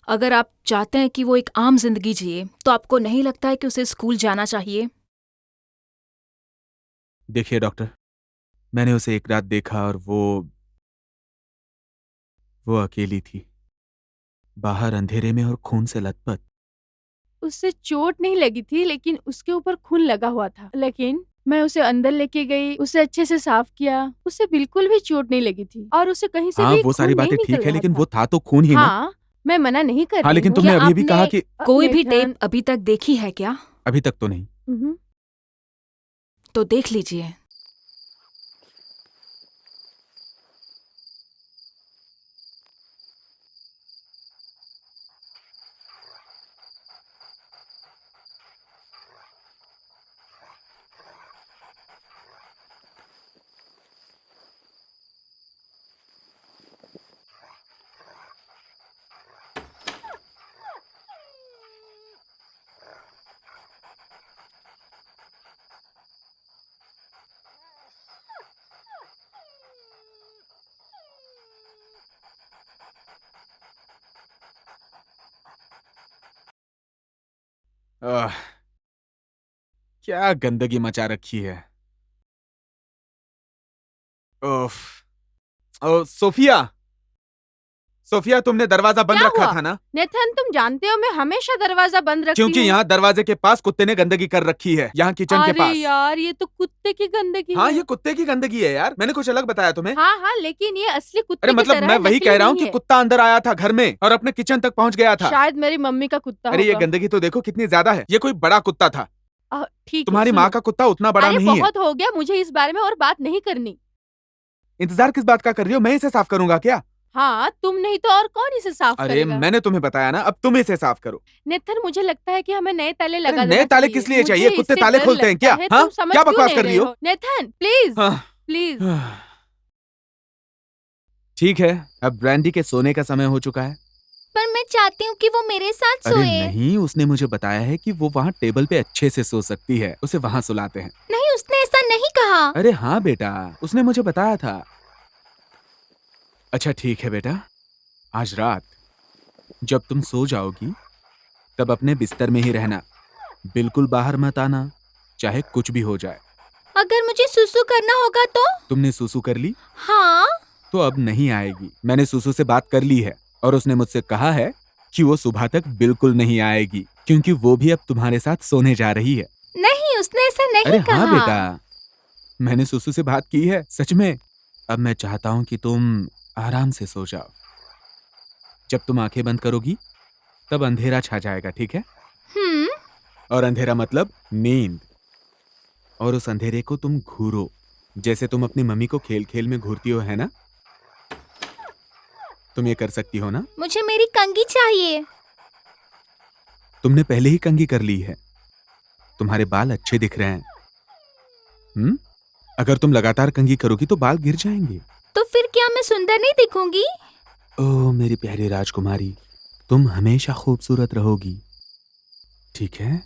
अगर आप चाहते हैं कि वो एक आम जिंदगी जिए, तो आपको नहीं लगता है कि उसे स्कूल जाना चाहिए? देखिए डॉक्टर, मैंने उसे एक रात देखा और वो अकेली थी, बाहर अंधेरे में और खून से लथपथ। उससे चोट नहीं लगी थी, लेकिन उसके ऊपर खून लगा हुआ था। लेकिन मैं उसे अंदर लेके गई, उसे अच्छे से साफ किया। उसे बिल्कुल भी चोट नहीं लगी थी और उसे कहीं से हाँ, भी वो सारी खून नहीं बातें ठीक निकल है, रहा लेकिन था। वो था तो खून ही ना। हाँ, मैं मना नहीं कर हाँ, रही लेकिन हूँ। तुमने क्या अभी भी कहा आपने कि कोई भी नेथन, टेप अभी तक देखी है क्या? अभी तक तो नहीं। हम्म। तो देख लीजिए। आह, क्या गंदगी मचा रखी है। ओफ। ओ सोफिया, सोफिया, तुमने दरवाजा बंद क्या रखा हुआ? था ना? नेथन, तुम जानते हो मैं हमेशा दरवाजा बंद रखती क्योंकि हूँ। यहाँ दरवाजे के पास कुत्ते ने गंदगी कर रखी है, यहाँ किचन के अरे पास। यार, ये तो कुत्ते की गंदगी हाँ, है। ये कुत्ते की गंदगी है यार, मैंने कुछ अलग बताया तुम्हें? हाँ हाँ, लेकिन ये असली कुत्ते अरे की मतलब तरह मैं है, वही नकली कह रहा हूँ नहीं कि है। कुत्ता अंदर आया था घर में और अपने किचन तक पहुंच गया था। शायद मेरी मम्मी का कुत्ता अरे ये होगा। गंदगी तो देखो कितनी ज्यादा है। ये कोई बड़ा कुत्ता था। ठीक है, तुम्हारी सुनो। माँ का कुत्ता उतना बड़ा अरे नहीं है। बहुत हो गया, मुझे इस बारे में और बात नहीं करनी। इंतजार किस बात का कर रही हो? मैं इसे साफ करूंगा क्या? हाँ, तुम नहीं तो और कौन इसे साफ अरे करेगा? मैंने तुम्हें बताया ना, अब तुम इसे साफ करो। नेथन, मुझे लगता है कि हमें नए ताले अरे लगा नए देना ताले चाहिए। किस लिए मुझे चाहिए? कुत्ते इससे ताले डर खोलते हैं लगता क्या? है। हाँ? तुम समझ क्या क्यों बकवास नहीं कर रहे रही हो? नेथन, प्लीज हाँ। प्लीज। ठीक है, अब ब्रैंडी के सोने का समय हो चुका है। पर मैं चाहती हूँ कि वो मेरे साथ अरे सोए। नहीं, उसने मुझे बताया है कि वो वहाँ टेबल पे अच्छे से सो सकती है, उसे वहाँ सुलाते हैं। नहीं, उसने ऐसा नहीं कहा। अरे हाँ बेटा, उसने मुझे बताया था। अच्छा ठीक है बेटा, आज रात जब तुम सो जाओगी तब अपने बिस्तर में ही रहना, बिल्कुल बाहर मत आना, चाहे कुछ भी हो जाए। अगर मुझे सुसु करना होगा तो? तुमने सुसु कर ली हाँ। तो अब नहीं आएगी। मैंने सुसु से बात कर ली है और उसने मुझसे कहा है कि वो सुबह तक बिल्कुल नहीं आएगी, क्योंकि वो भी अब तुम्हारे साथ सोने जा रही है। नहीं, उसने ऐसा नहीं अरे कहा। हाँ बेटा, मैंने सुसु से बात की है, सच में। अब मैं चाहता हूं कि तुम आराम से सो जाओ। जब तुम आंखें बंद करोगी तब अंधेरा छा जाएगा, ठीक है? और अंधेरा मतलब नींद। और उस अंधेरे को तुम घूरो, जैसे तुम अपनी मम्मी को खेल खेल में घूरती हो, है ना? तुम ये कर सकती हो ना? मुझे मेरी कंघी चाहिए। तुमने पहले ही कंघी कर ली है, तुम्हारे बाल अच्छे दिख रहे हैं। अगर तुम लगातार कंघी करोगी तो बाल गिर जाएंगे। तो फिर क्या मैं सुंदर नहीं दिखूंगी? ओह मेरी प्यारी राजकुमारी, तुम हमेशा खूबसूरत रहोगी, ठीक है?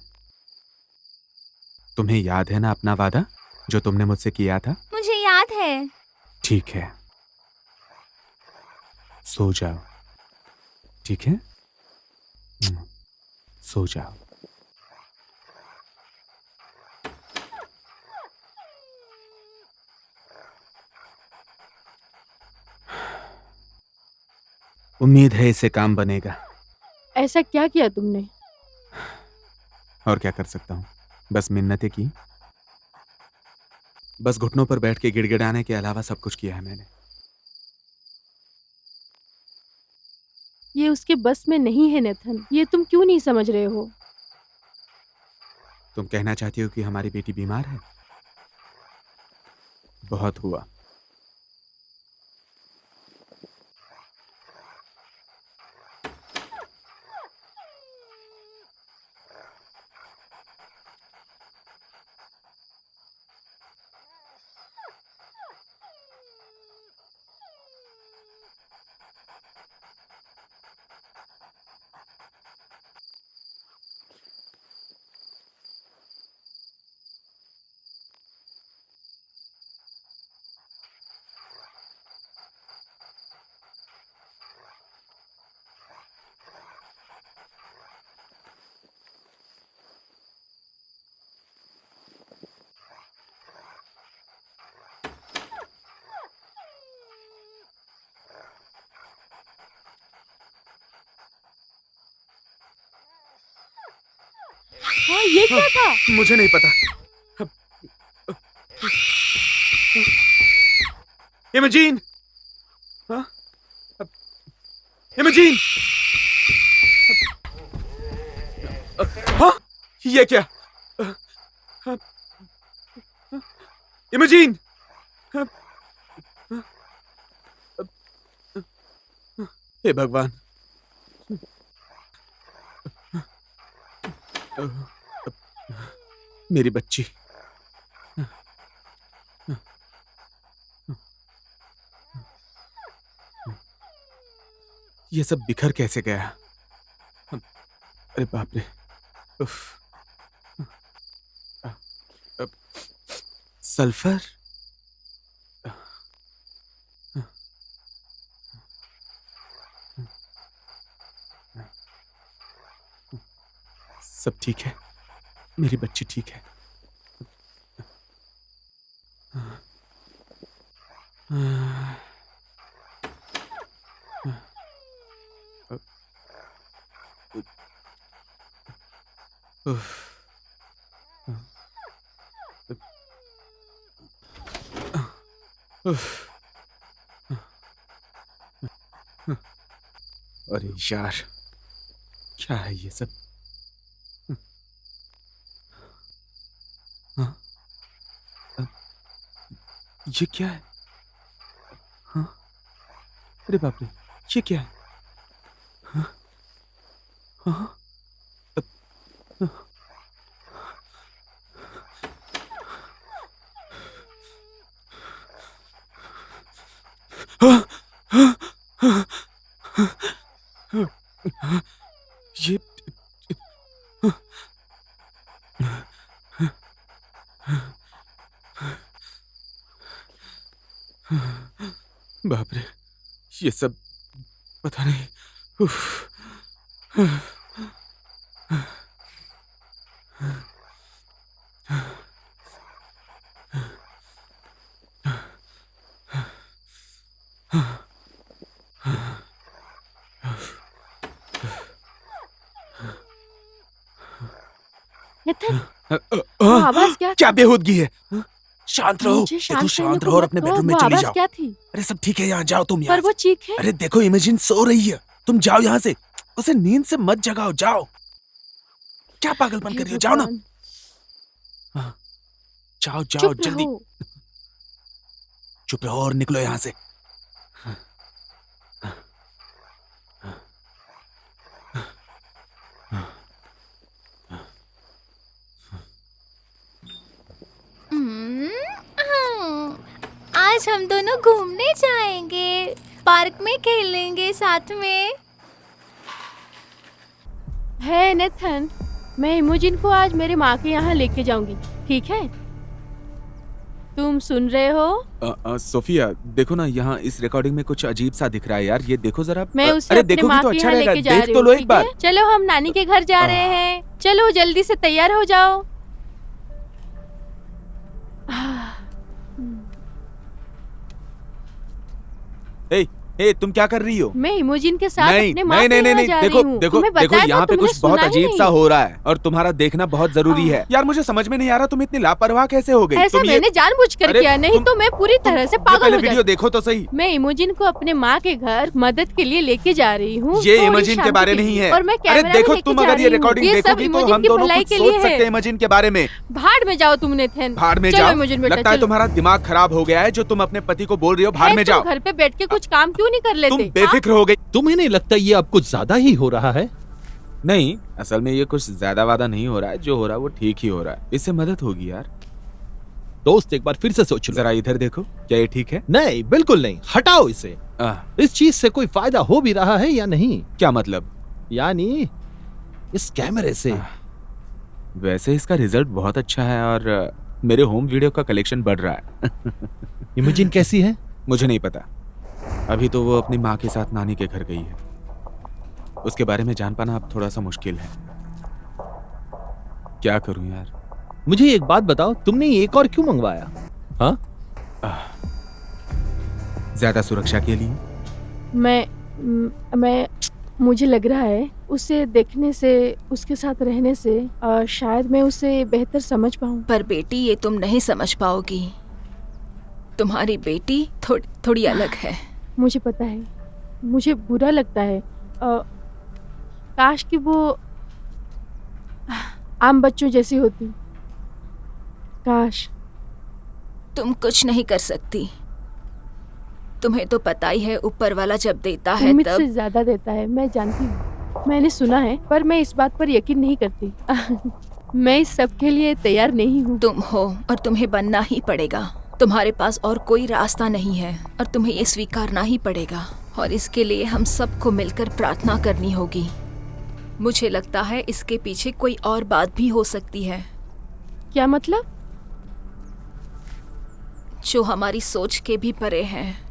तुम्हें याद है ना अपना वादा जो तुमने मुझसे किया था? मुझे याद है। ठीक है, सो जाओ, ठीक है? सो जाओ। उम्मीद है इससे काम बनेगा। ऐसा क्या किया तुमने? और क्या कर सकता हूं, बस मिन्नतें की, बस घुटनों पर बैठ के गिड़गिड़ाने के अलावा सब कुछ किया है मैंने। ये उसके बस में नहीं है नेथन, ये तुम क्यों नहीं समझ रहे हो? तुम कहना चाहती हो कि हमारी बेटी बीमार है? बहुत हुआ। हाँ, ये क्या था? मुझे नहीं पता। इमेजीन, हाँ? इमेजीन, हाँ? ये क्या? इमेजीन, हे भगवान, मेरी बच्ची। ये सब बिखर कैसे गया? अरे बाप रे, उफ, सल्फर। सब ठीक है, मेरी बच्ची ठीक है। उफ, उफ, अरे यार, क्या है ये सब? हाँ? ये क्या है? हाँ? अरे बाप रे, ये क्या है? हाँ? हाँ? ये बाप रे, ये सब पता नहीं। उफ। नितिन, वो आवाज क्या क्या थी? बेहूदगी है? शांत रहो। मुझे देखो रहने शांत को रहो और मत अपने कहो, बेडरूम में वो चली आवाज जाओ। क्या थी? अरे सब ठीक है, यहाँ जाओ तुम यहाँ पर वो चीख है। अरे देखो इमेजिन सो रही है, तुम जाओ यहाँ से। उसे नींद से मत जगाओ, जाओ। क्या पागलपन हे कर रही हो? जाओ ना। भगवान, जाओ जाओ चुप जल्दी। रहो। चुप रहो और निकलो यहाँ से। आज हम दोनों घूमने जाएंगे, पार्क में खेलेंगे साथ में। है नेथन, मैं इमोजिन को आज मेरे माँ के यहाँ लेके जाऊंगी, ठीक है? तुम सुन रहे हो? सोफिया देखो ना, यहाँ इस रिकॉर्डिंग में कुछ अजीब सा दिख रहा है यार। ये देखो जरा। मैं उसे अरे अपने देखोगी माँ तो के अच्छा यहाँ रहेगा। लेके जा देख रही तो हूँ, लो एक ठीक बार। है? चलो हम नानी के घर जा रहे हैं। चलो जल्दी से तैयार हो जाओ। ए, तुम क्या कर रही हो? मैं इमोजिन के साथ नहीं अपने माँ नहीं के नहीं यहाँ नहीं जा देखो रही हूँ। देखो तुम्हें देखो, बताया था, यहाँ पे तुमने कुछ बहुत सुना ही अजीब नहीं। सा हो रहा है और तुम्हारा देखना बहुत जरूरी है यार। मुझे समझ में नहीं आ रहा तुम इतनी लापरवाह कैसे हो गई। ऐसा तुम ये मैंने जानबूझकर अरे, किया, नहीं तुम- तो मैं पूरी तरह से ये पागल पहले हो वीडियो जाती। देखो तो सही। मैं इमोजिन को अपने माँ के घर मदद के लिए लेके जा रही हूँ। ये थोड़ी इमेजिन के शांति बारे लिए। नहीं है। और मैं अरे कैमरा देखो भी लेके तुम जा अगर ये रही हूँ। रिकॉर्डिंग ये सब देखोगी तो इमोजिन हम की दोनों भलाई कुछ के सोच लिए सकते हैं है। इमेजिन के बारे में। भाड़ में जाओ तुम नेथन। भाड़ में चलो जाओ। इमोजिन बेटा, लगता है चलो। तुम्हारा दिमाग खराब हो गया है जो तुम अपने पति को बोल रही हो भाड़ है, में तुम जाओ। घर पे बैठ के कुछ काम क्यों नहीं कर लेते? तुम हाँ? बेफिक्र हो गई। तुम्हें नहीं लगता ये अब कुछ ज्यादा ही हो रहा है? नहीं, असल में ये कुछ ज्यादा वादा नहीं हो रहा है। जो हो रहा है वो ठीक ही हो रहा है। इससे मदद होगी यार। दोस्त एक बार फिर से सोच लो। जरा इधर देखो, क्या ये ठीक है? नहीं, बिल्कुल नहीं। हटाओ इसे। इस चीज से कोई फायदा हो भी रहा है या नहीं? क्या मतलब? यानी इस कैमरे से। वैसे इसका रिजल्ट बहुत अच्छा है और मेरे होम वीडियो का कलेक्शन बढ़ रहा है। इमेजिन कैसी है? मुझे नहीं पता। अभी तो वो अपनी माँ के साथ नानी के घर गई है। उसके बारे में जान पाना अब थोड़ा सा मुश्किल है। क्या करूं यार। मुझे एक बात बताओ, तुमने एक और क्यों मंगवाया? हाँ? ज्यादा सुरक्षा के लिए। मैं मुझे लग रहा है उसे देखने से, उसके साथ रहने से शायद मैं उसे बेहतर समझ पाऊं। पर बेटी, ये तुम नहीं समझ पाओगी। तुम्हारी बेटी थोड़ी अलग है। मुझे पता है, मुझे बुरा लगता है। काश कि वो आम बच्चों जैसी होती। काश। तुम कुछ नहीं कर सकती। तुम्हें तो पता ही है, ऊपर वाला जब देता है उम्मीद तब। से ज्यादा देता है, मैं जानती हूँ। मैंने सुना है, पर मैं इस बात पर यकीन नहीं करती। मैं इस सब के लिए तैयार नहीं हूँ। तुम हो और तुम्हें बनना ही पड़ेगा। तुम्हारे पास और कोई रास्ता नहीं है और तुम्हें ये स्वीकारना ही पड़ेगा। और इसके लिए हम सबको मिलकर प्रार्थना करनी होगी। मुझे लगता है इसके पीछे कोई और बात भी हो सकती है, क्या मतलब? जो हमारी सोच के भी परे है।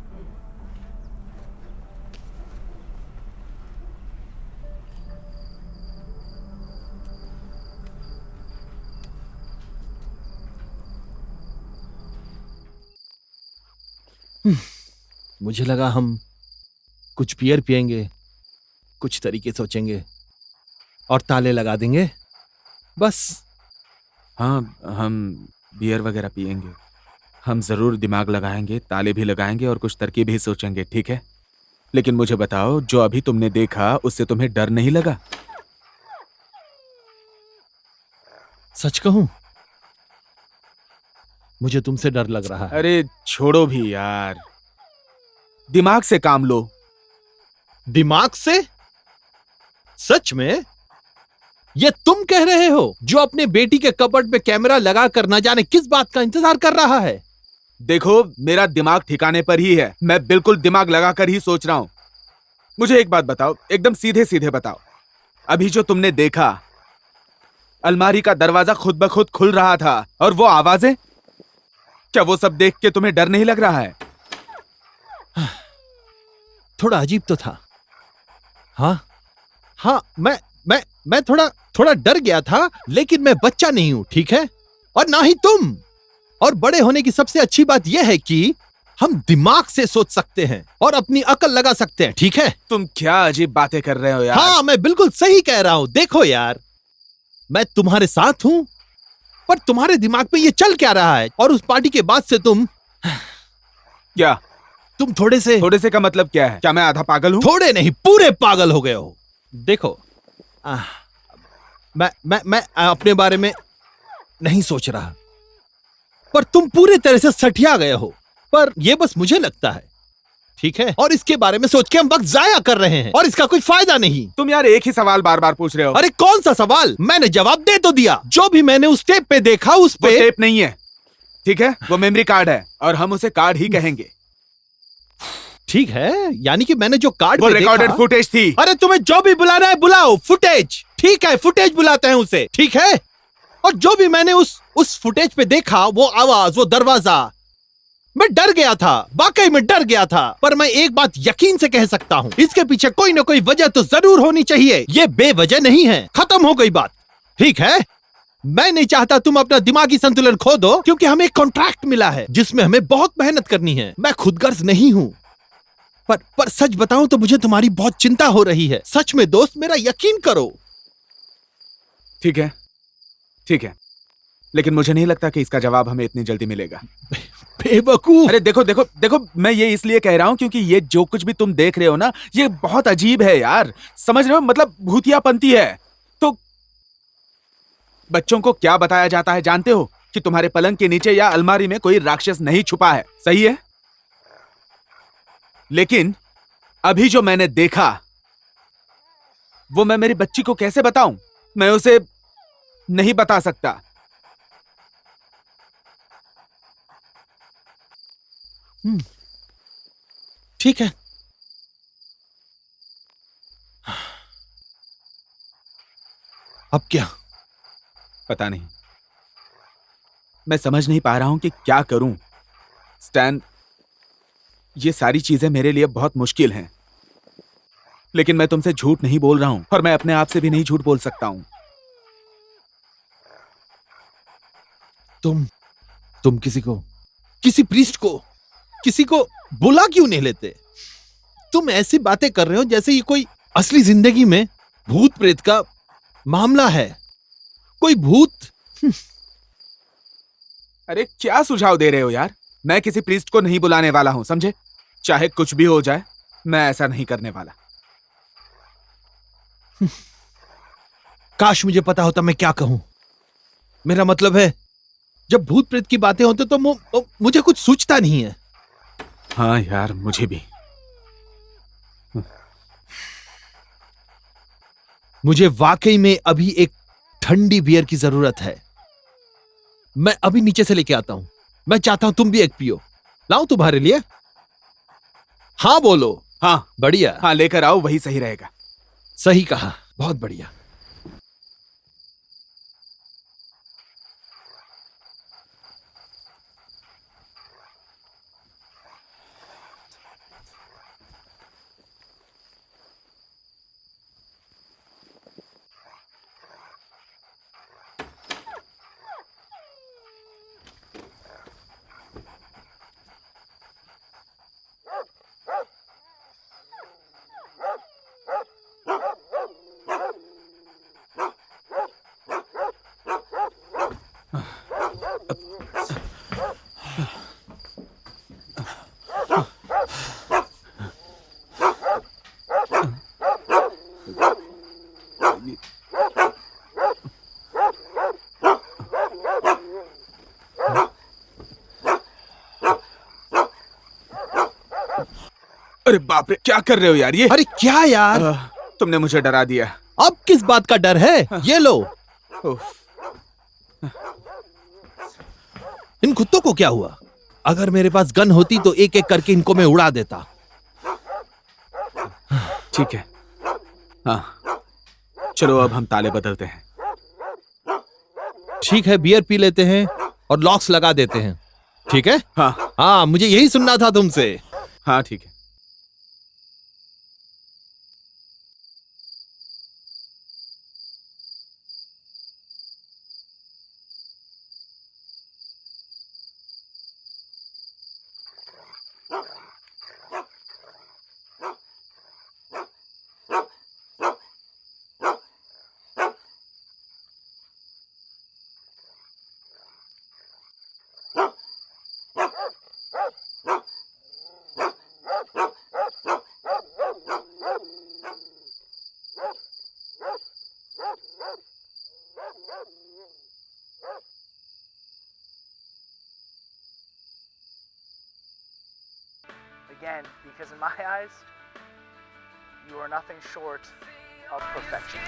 मुझे लगा हम कुछ बियर पिएंगे, कुछ तरीके सोचेंगे और ताले लगा देंगे, बस। हाँ, हम बियर वगैरह पिएंगे। हम जरूर दिमाग लगाएंगे, ताले भी लगाएंगे और कुछ तरकीब भी सोचेंगे, ठीक है? लेकिन मुझे बताओ, जो अभी तुमने देखा उससे तुम्हें डर नहीं लगा? सच कहूं, मुझे तुमसे डर लग रहा है। अरे छोड़ो भी यार, दिमाग से काम लो। दिमाग से? सच में? ये तुम कह रहे हो जो अपने बेटी के कबर्ड में कैमरा लगा कर न जाने किस बात का इंतजार कर रहा है? देखो, मेरा दिमाग ठिकाने पर ही है। मैं बिल्कुल दिमाग लगाकर ही सोच रहा हूं। मुझे एक बात बताओ, एकदम सीधे सीधे बताओ। अभी जो तुमने देखा, अलमारी का दरवाजा खुद ब खुद खुल रहा था और वो आवाजें, क्या वो सब देख के तुम्हें डर नहीं लग रहा है? थोड़ा अजीब तो था। हाँ हाँ, मैं थोड़ा डर गया था, लेकिन मैं बच्चा नहीं हूं, ठीक है? और ना ही तुम। और बड़े होने की सबसे अच्छी बात यह है कि हम दिमाग से सोच सकते हैं और अपनी अकल लगा सकते हैं, ठीक है? तुम क्या अजीब बातें कर रहे हो यार? हाँ, मैं बिल्कुल सही कह रहा हूं। देखो यार, मैं तुम्हारे साथ हूं, पर तुम्हारे दिमाग में ये चल क्या रहा है? और उस पार्टी के बाद से तुम थोड़े से का मतलब क्या है? क्या मैं आधा पागल हूँ? थोड़े नहीं, पूरे पागल हो गए हो। देखो, मैं अपने बारे में नहीं सोच रहा, पर तुम पूरी तरह से सठिया गए हो। पर ये बस मुझे लगता है, ठीक है? और इसके बारे में सोच के हम वक्त जाया कर रहे हैं और इसका कोई फायदा नहीं। तुम यार एक ही सवाल बार बार पूछ रहे हो। अरे कौन सा सवाल? मैंने जवाब दे तो दिया। जो भी मैंने उस टेप पे देखा, उस वो पे टेप नहीं है, ठीक है? वो मेमोरी कार्ड है और हम उसे कार्ड ही कहेंगे। ठीक है, यानी कि मैंने जो कार्ड वो पे रिकॉर्डेड देखा, फुटेज थी। अरे तुम्हें जो भी बुलाना है बुलाओ, फुटेज, ठीक है? फुटेज बुलाते हैं उसे, ठीक है? और जो भी मैंने उस फुटेज पे देखा, वो आवाज, वो दरवाजा, मैं डर गया था, वाकई में डर गया था। पर मैं एक बात यकीन से कह सकता हूं, इसके पीछे कोई ना कोई वजह तो जरूर होनी चाहिए। ये बेवजह नहीं है। खत्म हो गई बात, ठीक है? मैं नहीं चाहता तुम अपना दिमागी संतुलन खो दो, क्योंकि हमें एक कॉन्ट्रैक्ट मिला है जिसमें हमें बहुत मेहनत करनी है। मैं खुदगर्ज नहीं हूं, पर सच बताऊं तो मुझे तुम्हारी बहुत चिंता हो रही है। सच में दोस्त, मेरा यकीन करो। ठीक है, लेकिन मुझे नहीं लगता कि इसका जवाब हमें इतनी जल्दी मिलेगा। बेवकूफ। अरे देखो, मैं ये इसलिए कह रहा हूं क्योंकि ये जो कुछ भी तुम देख रहे हो ना, ये बहुत अजीब है यार। समझ रहे हो? मतलब भूतियापंती है। तो बच्चों को क्या बताया जाता है जानते हो? कि तुम्हारे पलंग के नीचे या अलमारी में कोई राक्षस नहीं छुपा है, सही है? लेकिन अभी जो मैंने देखा, वो मैं मेरी बच्ची को कैसे बताऊं? मैं उसे नहीं बता सकता। ठीक है, अब क्या? पता नहीं, मैं समझ नहीं पा रहा हूं कि क्या करूं। स्टैन, ये सारी चीजें मेरे लिए बहुत मुश्किल हैं, लेकिन मैं तुमसे झूठ नहीं बोल रहा हूं और मैं अपने आप से भी नहीं झूठ बोल सकता हूं। तुम किसी प्रीस्ट को, किसी को बुला क्यों नहीं लेते? तुम ऐसी बातें कर रहे हो जैसे ये कोई असली जिंदगी में भूत प्रेत का मामला है। कोई भूत। अरे क्या सुझाव दे रहे हो यार? मैं किसी प्रीस्ट को नहीं बुलाने वाला हूं, समझे? चाहे कुछ भी हो जाए, मैं ऐसा नहीं करने वाला। काश मुझे पता होता मैं क्या कहूं। मेरा मतलब है, जब भूत प्रेत की बातें होती तो मुझे कुछ सूझता नहीं है। हाँ यार, मुझे भी। मुझे वाकई में अभी एक ठंडी बियर की जरूरत है। मैं अभी नीचे से लेके आता हूं। मैं चाहता हूं तुम भी एक पियो। लाऊं तुम्हारे लिए? हाँ बोलो। हाँ बढ़िया। हाँ, लेकर आओ, वही सही रहेगा। सही कहा, बहुत बढ़िया। अरे बाप रे, क्या कर रहे हो यार ये? अरे क्या यार? तुमने मुझे डरा दिया। अब किस बात का डर है? ये लो। उफ, इन कुत्तों को क्या हुआ? अगर मेरे पास गन होती तो एक एक करके इनको मैं उड़ा देता। ठीक है। हाँ, चलो अब हम ताले बदलते हैं। ठीक है, बियर पी लेते हैं और लॉक्स लगा देते हैं। ठीक है? हाँ हाँ, मुझे यही सुनना था तुमसे। हाँ, ठीक है। Again, because in my eyes, you are nothing short of perfection.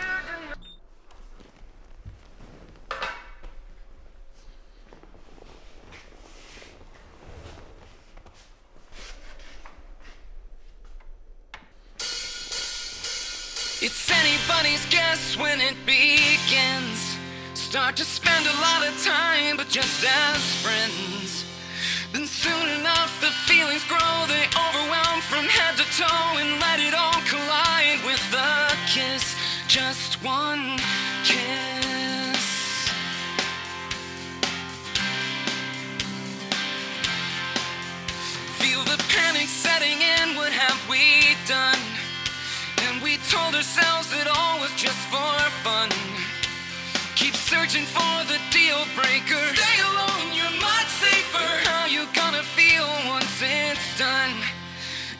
It's anybody's guess when it begins. Start to spend a lot of time, but just as friends. Then soon enough the feelings grow, they overwhelm from head to toe and let it all collide with a kiss. Just one kiss. Feel the panic setting in, what have we done? And we told ourselves it all was just for fun. Keep searching for the deal breaker. Stay alone, you're much safer. How you gonna feel once it's done?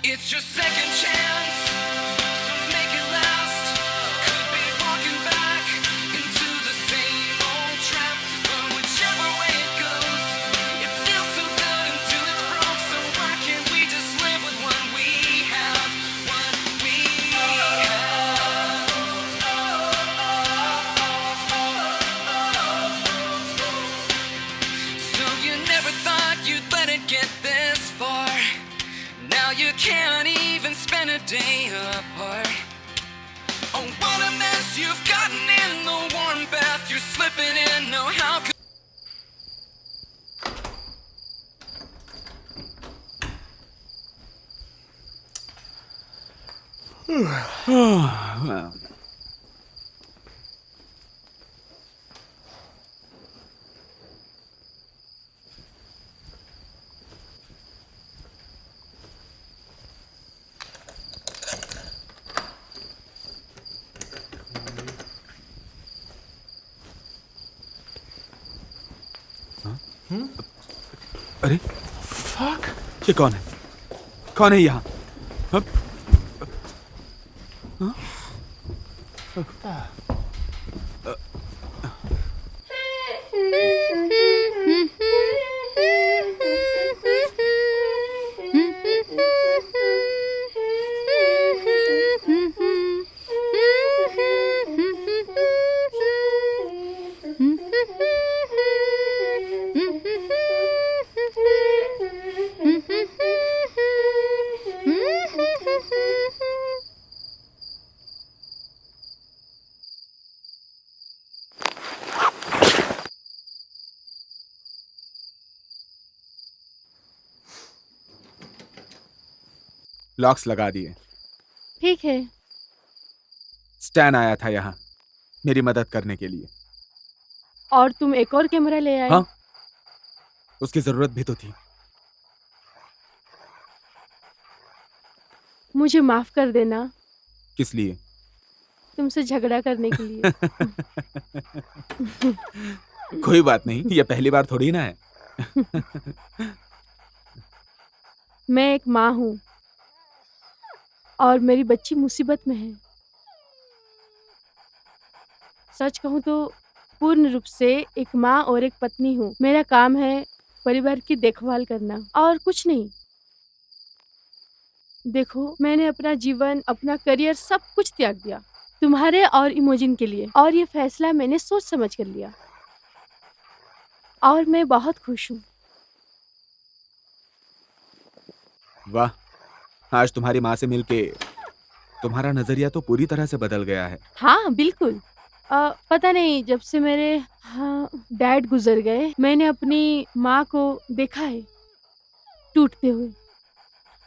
It's your second chance, so make it last. Could be walking back into the same old trap, but whichever way it goes, it feels so good until it's broke. So why can't we just live with what we have? What we So you never thought you'd let it get this far. Now you can't even spend a day apart. Oh, what a mess you've gotten in the warm bath. You're slipping in, no, how could अरे ये कौन है? कौन है यहाँ? हाँ? हाँ? लॉक्स लगा दिए। ठीक है। स्टैन आया था यहाँ मेरी मदद करने के लिए। और तुम एक और कैमरा ले आए? हाँ, उसकी जरूरत भी तो थी। मुझे माफ कर देना, किस लिए? तुमसे झगड़ा करने के लिए। कोई बात नहीं, ये पहली बार थोड़ी ना है। मैं एक माँ हूँ और मेरी बच्ची मुसीबत में है। सच कहूँ तो पूर्ण रूप से एक माँ और एक पत्नी हूँ। मेरा काम है परिवार की देखभाल करना और कुछ नहीं। देखो, मैंने अपना जीवन, अपना करियर सब कुछ त्याग दिया तुम्हारे और इमोजिन के लिए, और ये फैसला मैंने सोच समझ कर लिया और मैं बहुत खुश हूँ। वाह, आज तुम्हारी माँ से मिलके तुम्हारा नजरिया तो पूरी तरह से बदल गया है। हाँ बिल्कुल। पता नहीं, जब से मेरे डैड गुजर गए, मैंने अपनी माँ को देखा है टूटते हुए,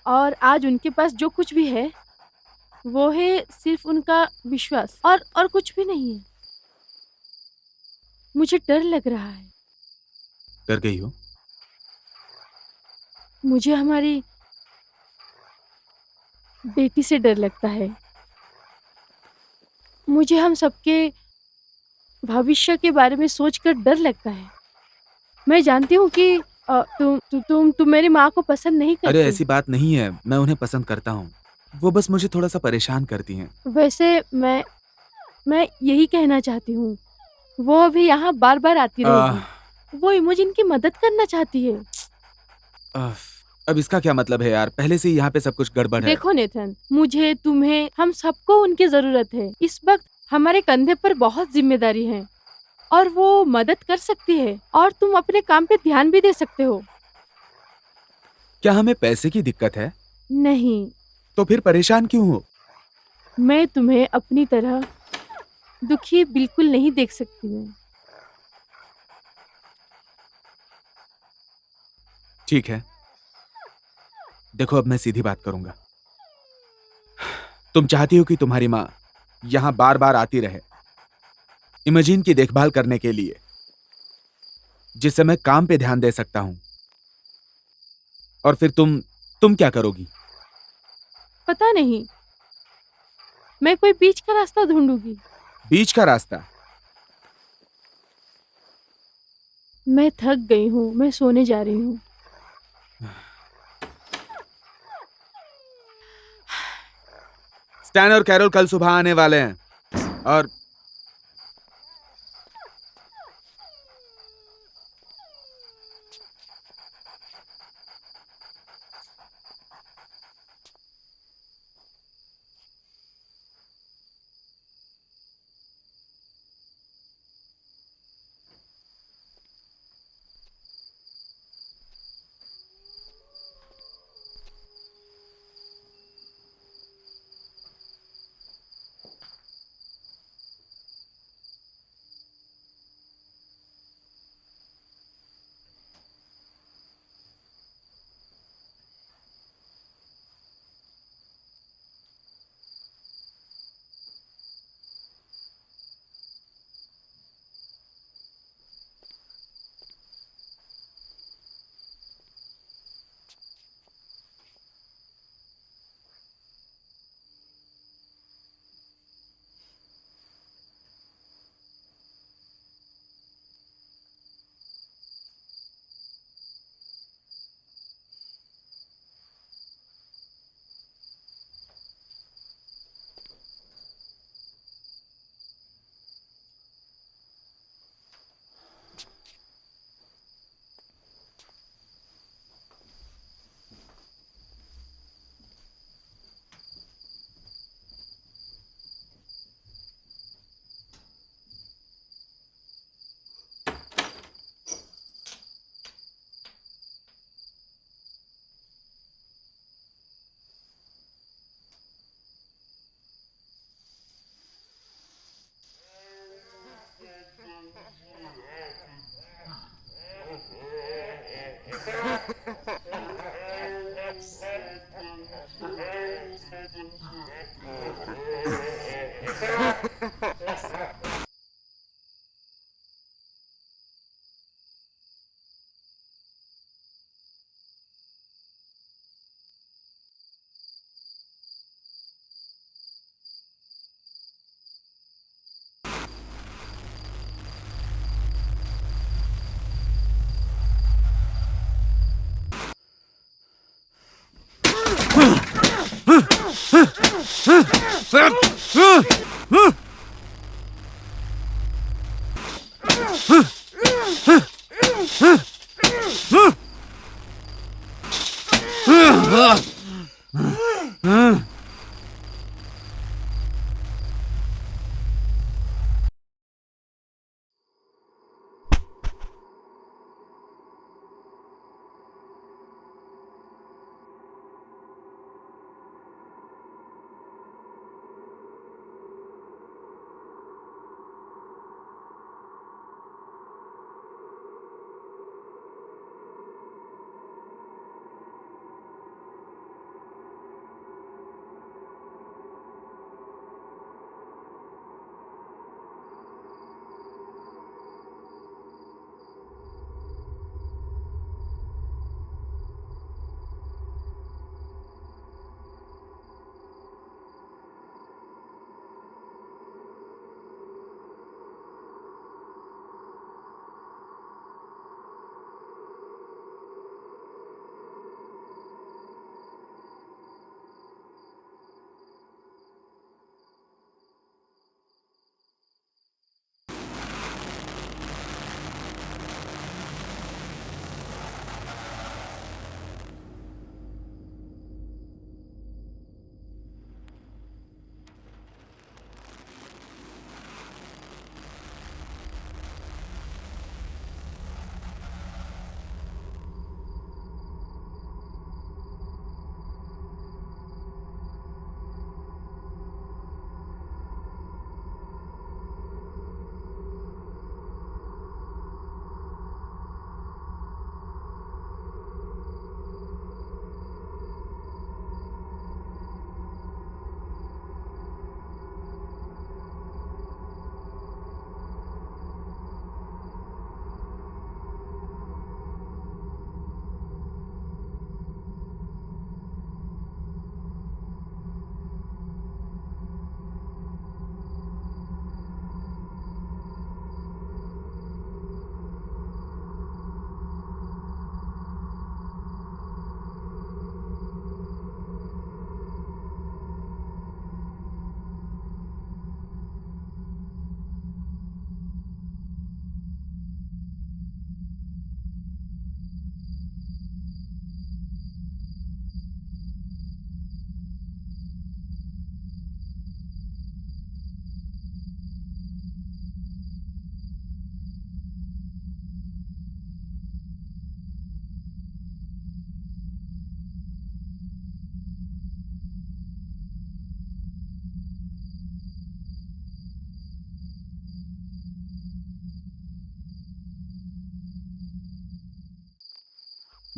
और आज उनके पास जो कुछ भी है वो है सिर्फ उनका विश्वास और कुछ भी नहीं है। मुझे डर लग रहा है। डर गई हो? मुझे हमारी बेटी से डर लगता है। मुझे हम सबके भविष्य के बारे में सोचकर डर लगता है। मैं जानती हूँ कि तुम मेरी माँ को पसंद नहीं करती। अरे ऐसी बात नहीं है, मैं उन्हें पसंद करता हूँ, वो बस मुझे थोड़ा सा परेशान करती हैं। वैसे मैं यही कहना चाहती हूँ, वो अभी यहाँ बार बार आती रहेगी। वो इमोजिन की मदद करना चाहती है। अब इसका क्या मतलब है यार? पहले से ही यहाँ पे सब कुछ गड़बड़ है। देखो नेथन, मुझे, तुम्हें, हम सबको उनकी जरूरत है। इस वक्त हमारे कंधे पर बहुत जिम्मेदारी है और वो मदद कर सकती है और तुम अपने काम पे ध्यान भी दे सकते हो। क्या हमें पैसे की दिक्कत है? नहीं, तो फिर परेशान क्यों हो? मैं तुम्हें अपनी तरह दुखी बिल्कुल नहीं देख सकती मैं। ठीक है, देखो अब मैं सीधी बात करूंगा। तुम चाहती हो कि तुम्हारी माँ यहाँ बार बार आती रहे इमेजिन की देखभाल करने के लिए, जिससे मैं काम पे ध्यान दे सकता हूं। और फिर तुम क्या करोगी? पता नहीं, मैं कोई बीच का रास्ता ढूंढूंगी। बीच का रास्ता? मैं थक गई हूँ, मैं सोने जा रही हूँ। स्टैन और कैरोल कल सुबह आने वाले हैं और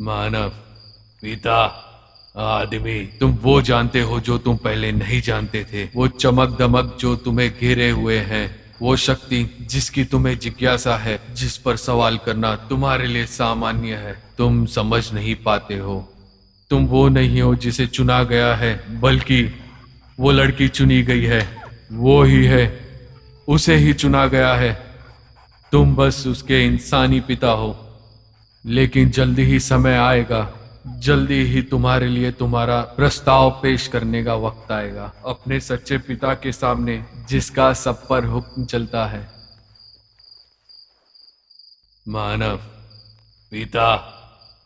मानव, पिता, आदमी, तुम वो जानते हो जो तुम पहले नहीं जानते थे। वो चमक दमक जो तुम्हें घेरे हुए हैं, वो शक्ति जिसकी तुम्हें जिज्ञासा है, जिस पर सवाल करना तुम्हारे लिए सामान्य है, तुम समझ नहीं पाते हो। तुम वो नहीं हो जिसे चुना गया है, बल्कि वो लड़की चुनी गई है, वो ही है, उसे ही चुना गया है। तुम बस उसके इंसानी पिता हो। लेकिन जल्दी ही समय आएगा, जल्दी ही तुम्हारे लिए तुम्हारा प्रस्ताव पेश करने का वक्त आएगा, अपने सच्चे पिता के सामने जिसका सब पर हुक्म चलता है। मानव, पिता,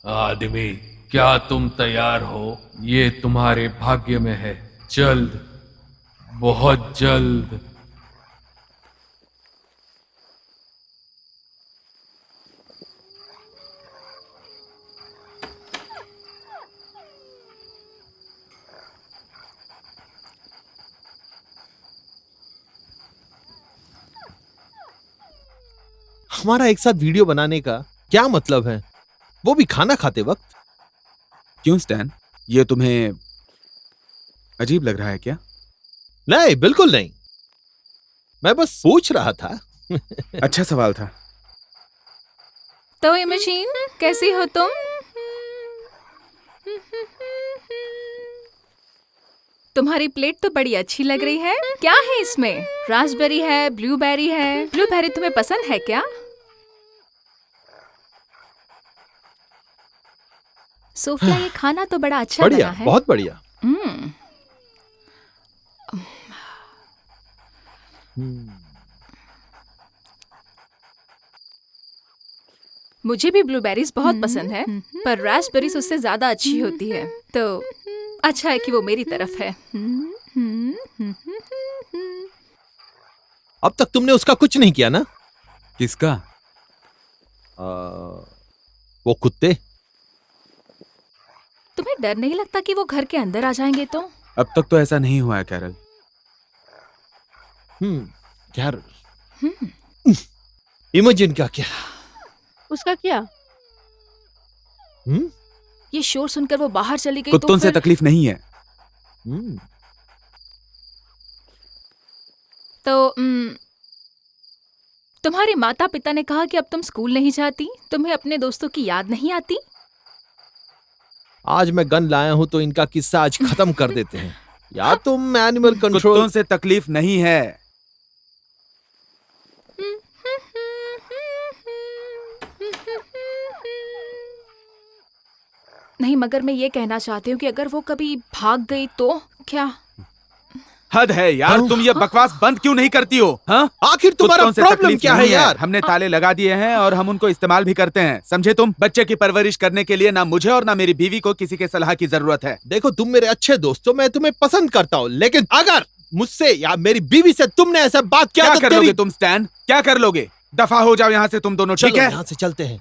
आदमी, क्या तुम तैयार हो? ये तुम्हारे भाग्य में है। जल्द, बहुत जल्द। हमारा एक साथ वीडियो बनाने का क्या मतलब है, वो भी खाना खाते वक्त? क्यों स्टैन, ये तुम्हें अजीब लग रहा है क्या? नहीं, बिल्कुल नहीं। मैं बस पूछ रहा था। अच्छा सवाल था। तो इमेजिन, कैसी हो तुम? तुम्हारी प्लेट तो बड़ी अच्छी लग रही है। क्या है इसमें? रास्पबेरी है, ब्लूबेरी है। ब्लूबेरी तुम्हें पसंद है क्या? सोफिया, ये खाना तो बड़ा अच्छा बढ़िया, बना है। बहुत बढ़िया। मुझे भी ब्लूबेरीज बहुत पसंद है, पर रास्पबेरीज उससे ज्यादा अच्छी होती है। तो अच्छा है कि वो मेरी तरफ है। अब तक तुमने उसका कुछ नहीं किया ना? किसका? वो कुत्ते। तुम्हें डर नहीं लगता कि वो घर के अंदर आ जाएंगे तो? अब तक तो ऐसा नहीं हुआ है कैरल। कैरल, इमेजिन का क्या? उसका क्या? ये शोर सुनकर वो बाहर चली गई कुत्तों तो से फिर... तकलीफ नहीं है। तो तुम्हारे माता पिता ने कहा कि अब तुम स्कूल नहीं जाती, तुम्हें अपने दोस्तों की याद नहीं आती? आज मैं गन लाया हूं तो इनका किस्सा आज खत्म कर देते हैं। या तुम एनिमल कंट्रोल। कुत्तों से तकलीफ नहीं है। नहीं, मगर मैं ये कहना चाहती हूँ कि अगर वो कभी भाग गई तो क्या? हद है यार, तुम ये बकवास बंद क्यों नहीं करती हो? हाँ, आखिर तुम्हारा कुत्तों से प्रॉब्लम तकलीफ क्या है नहीं यार? हमने ताले लगा दिए हैं और हम उनको इस्तेमाल भी करते हैं, समझे तुम? बच्चे की परवरिश करने के लिए ना मुझे और ना मेरी बीवी को किसी के सलाह की जरूरत है। देखो, तुम मेरे अच्छे दोस्त हो, मैं तुम्हें पसंद करता हूँ, लेकिन अगर मुझसे या मेरी बीवी से तुमने ऐसा बात किया क्या तो कर लोगे तुम स्टैन? क्या कर लोगे? दफा हो जाओ यहाँ से तुम दोनों, ठीक है? यहाँ से चलते हैं।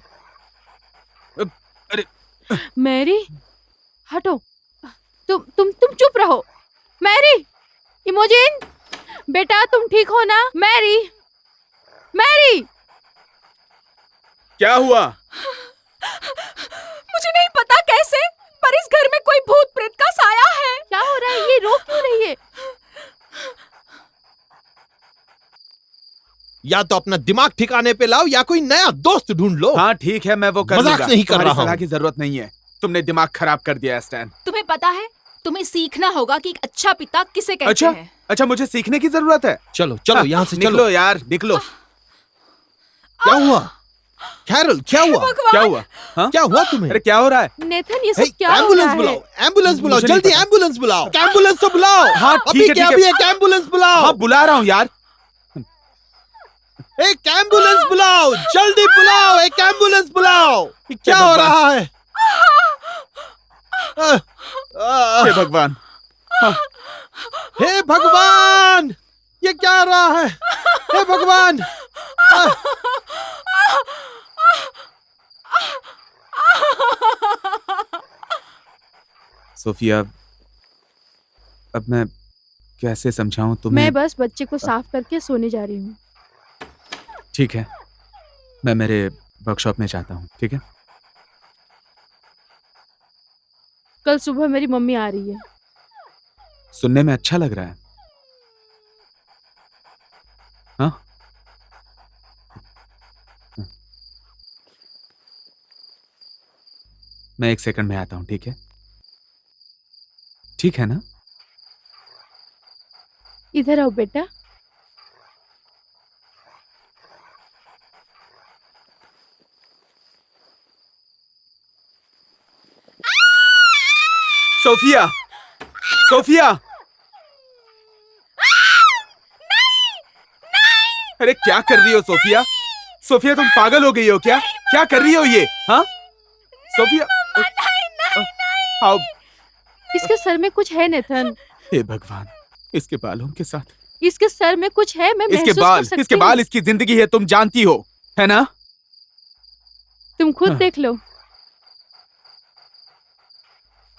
अरे मैरी, हटो। तुम चुप रहो। मैरी, इमोजिन, बेटा तुम ठीक हो ना? मैरी, मैरी, क्या हुआ? मुझे नहीं पता कैसे, पर इस घर में कोई भूत प्रेत का साया है। क्या हो रहा है? ये रो क्यों रही है? या तो अपना दिमाग ठिकाने पे लाओ या कोई नया दोस्त ढूंढ लो। हाँ ठीक है, मैं वो कर मजाक लूंगा। नहीं कर तुम्हारी रहा सलाह हूँ। की जरूरत नहीं है। तुमने दिमाग खराब कर दिया है स्टैन। तुम्हें पता है, तुम्हें सीखना होगा कि एक अच्छा पिता किसे कहते अच्छा हैं। अच्छा, मुझे सीखने की जरूरत है। चलो चलो, यहाँ से निकलो चलो। यार, निकलो। क्या हुआ कैरल? क्या हुआ? क्या हुआ? हाँ? क्या हुआ तुम्हें? अरे क्या हो रहा है? नेथन, ये सब क्या हो रहा एम्बुलेंस है? बुलाओ, एम्बुलेंस बुलाओ, मुझे नहीं जल्दी पता। एम्बुलेंस बुलाओ, एम्बुलेंस तो बुलाओ। हाँ, ठीक अभी है, क्या ठीक अभी है। एक एम्बुलेंस बुलाओ। हाँ बुला रहा हूँ यार। एक एम्बुलेंस बुलाओ, जल्दी बुलाओ, एक एम्बुलेंस बुलाओ। ये क्या हो रहा है? हे भगवान, हे भगवान, ये क्या हो रहा है? हे भगवान। सोफिया, अब मैं कैसे समझाऊं तुम्हें? मैं बस बच्चे को साफ करके सोने जा रही हूँ। ठीक है, मैं मेरे वर्कशॉप में जाता हूँ, ठीक है? कल सुबह मेरी मम्मी आ रही है। सुनने में अच्छा लग रहा है। हाँ, मैं 1 सेकंड में आता हूं, ठीक है? ठीक है ना? इधर आओ बेटा। Sophia, Sophia! अरे क्या कर रही हो सोफिया? सोफिया तुम पागल हो गई हो क्या? क्या कर रही हो ये? हाँ? सोफिया! आओ। इसके सर में कुछ है नेथन। हे भगवान, इसके बालों के साथ इसके सर में कुछ है, मैं महसूस कर सकती इसके हूँ। बाल इसकी जिंदगी है, तुम जानती हो, है ना? तुम खुद हाँ। देख लो।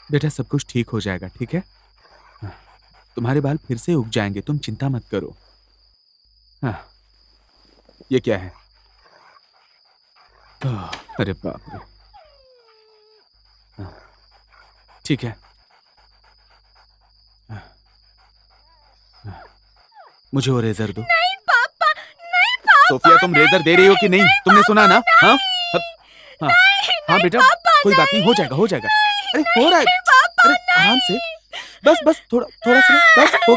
बेटा सब कुछ ठीक हो जाएगा, ठीक है? हाँ, तुम्हारे बाल फिर से उग जाएंगे, तुम चिंता मत करो। हाँ, ये क्या है? अरे बाप रे। हाँ, ठीक है। हाँ, हाँ, मुझे वो रेजर दो। नहीं पापा, नहीं पापा। सोफिया तुम रेजर दे रही हो कि नहीं? तुमने सुना ना? हाँ हाँ हाँ बेटा, कोई बात नहीं, हो जाएगा, हो जाएगा। अरे हो रहा है, अरे आराम से, बस बस थोड़ा थोड़ा सा, बस हो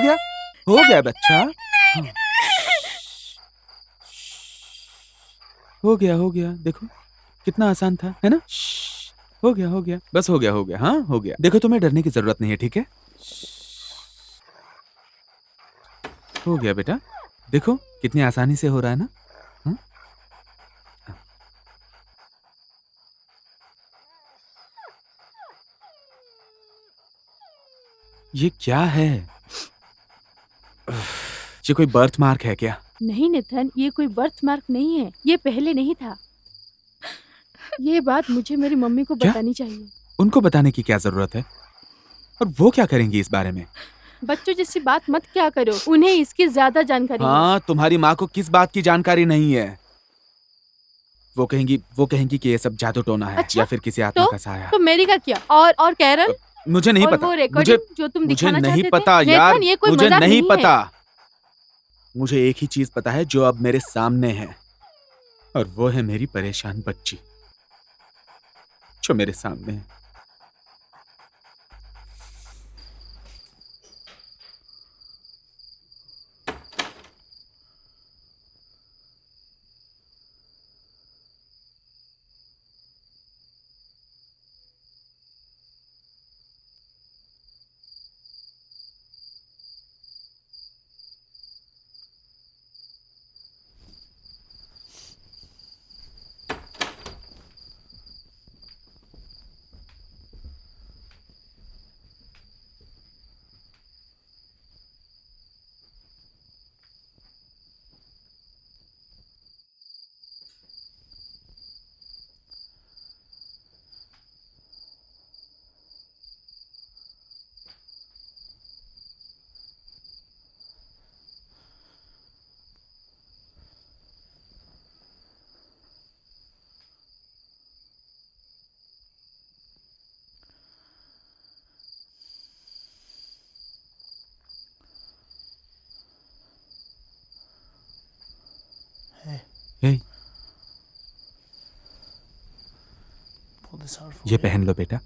गया बच्चा। हाँ। हो गया, देखो कितना आसान था, है ना? हो गया, बस हो गया, हाँ हो गया। देखो तुम्हें डरने की जरूरत नहीं है, ठीक है? हो गया बेटा, देखो कितनी आसानी से हो रहा है ना? हाँ? ये क्या है? ये कोई बर्थ मार्क है क्या? नहीं नेथन, ये कोई बर्थ मार्क नहीं है, ये पहले नहीं था। ये बात मुझे मेरी मम्मी को क्या? बतानी चाहिए। उनको बताने की क्या जरूरत है? और वो क्या करेंगी इस बारे में? बच्चों जैसी बात मत क्या करो, उन्हें इसकी ज्यादा जानकारी है। हाँ, तुम्हारी माँ को किस बात की जानकारी नहीं है? वो कहेंगी कि ये सब जादू टोना है, अच्छा, या फिर किसी आत्मा का साया। तो मेरी का क्या? और कैरल, मुझे नहीं और पता, वो रिकॉर्डिंग जो तुम मुझे दिखाना नहीं चाहते पता थे? यार, नेथन, ये कोई मुझे मजाक नहीं है। पता। मुझे एक ही चीज पता है जो अब मेरे सामने है, और वो है मेरी परेशान बच्ची जो मेरे सामने है। हे, ये पहन लो बेटा।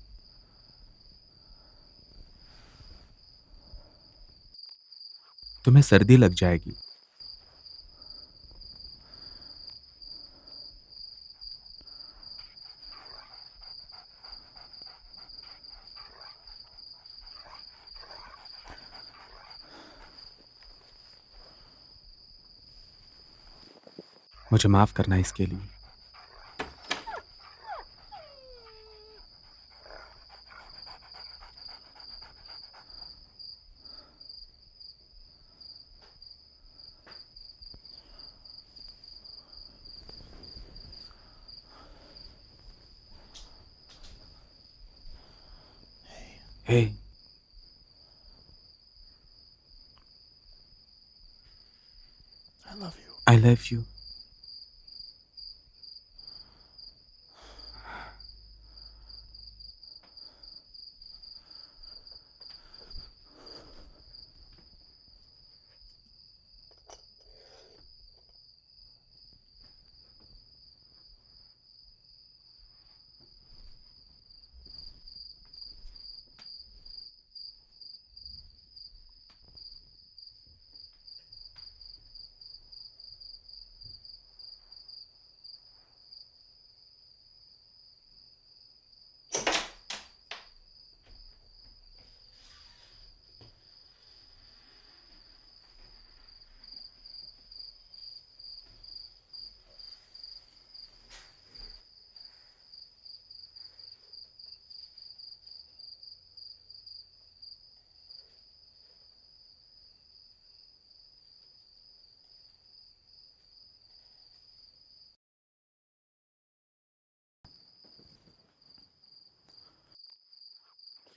तुम्हें सर्दी लग जाएगी। मुझे माफ करना इसके लिए। हे, I love you.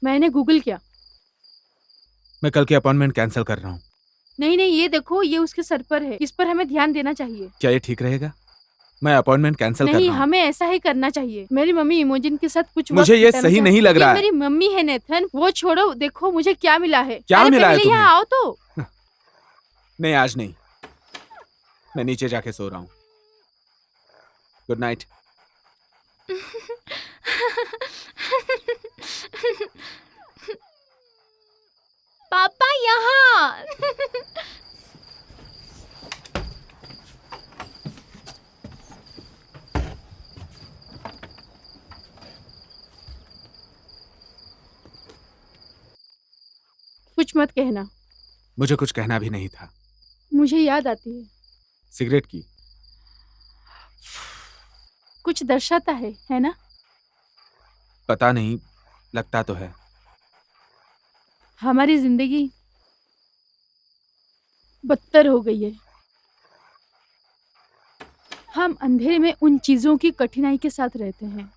मैंने गूगल किया। मैं कल की अपॉइंटमेंट कैंसिल कर रहा हूँ। नहीं नहीं, ये देखो, ये उसके सर पर है, इस पर हमें ध्यान देना चाहिए। क्या ये ठीक रहेगा? मैं अपॉइंटमेंट कैंसिल कर नहीं, रहा हूँ। हमें ऐसा ही करना चाहिए। मेरी मम्मी इमोजिन के साथ कुछ मुझे वक्त ये बिताना सही चाहती नहीं है। लग रहा ये है। मेरी मम्मी है नेथन, वो छोड़ो, देखो मुझे क्या मिला है। क्या अरे मिला है पहले तुम्हें? यहाँ आओ तो। नहीं, आज नहीं। मैं नीचे जाके सो रहा हूँ। Good night. पापा यहाँ। कुछ मत कहना, मुझे कुछ कहना भी नहीं था। मुझे याद आती है। सिगरेट की। कुछ दर्शाता है ना? पता नहीं, लगता तो है। हमारी जिंदगी बदतर हो गई है। हम अंधेरे में उन चीजों की कठिनाई के साथ रहते हैं।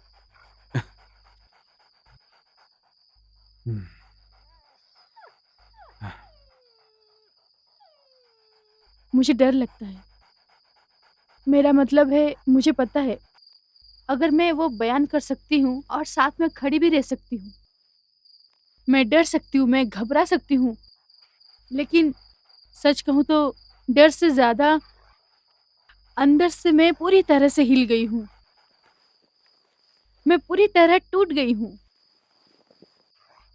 मुझे डर लगता है। मेरा मतलब है, मुझे पता है अगर मैं वो बयान कर सकती हूँ और साथ में खड़ी भी रह सकती हूँ। मैं डर सकती हूँ, मैं घबरा सकती हूँ, लेकिन सच कहूँ तो डर से ज्यादा अंदर से मैं पूरी तरह से हिल गई हूँ। मैं पूरी तरह टूट गई हूँ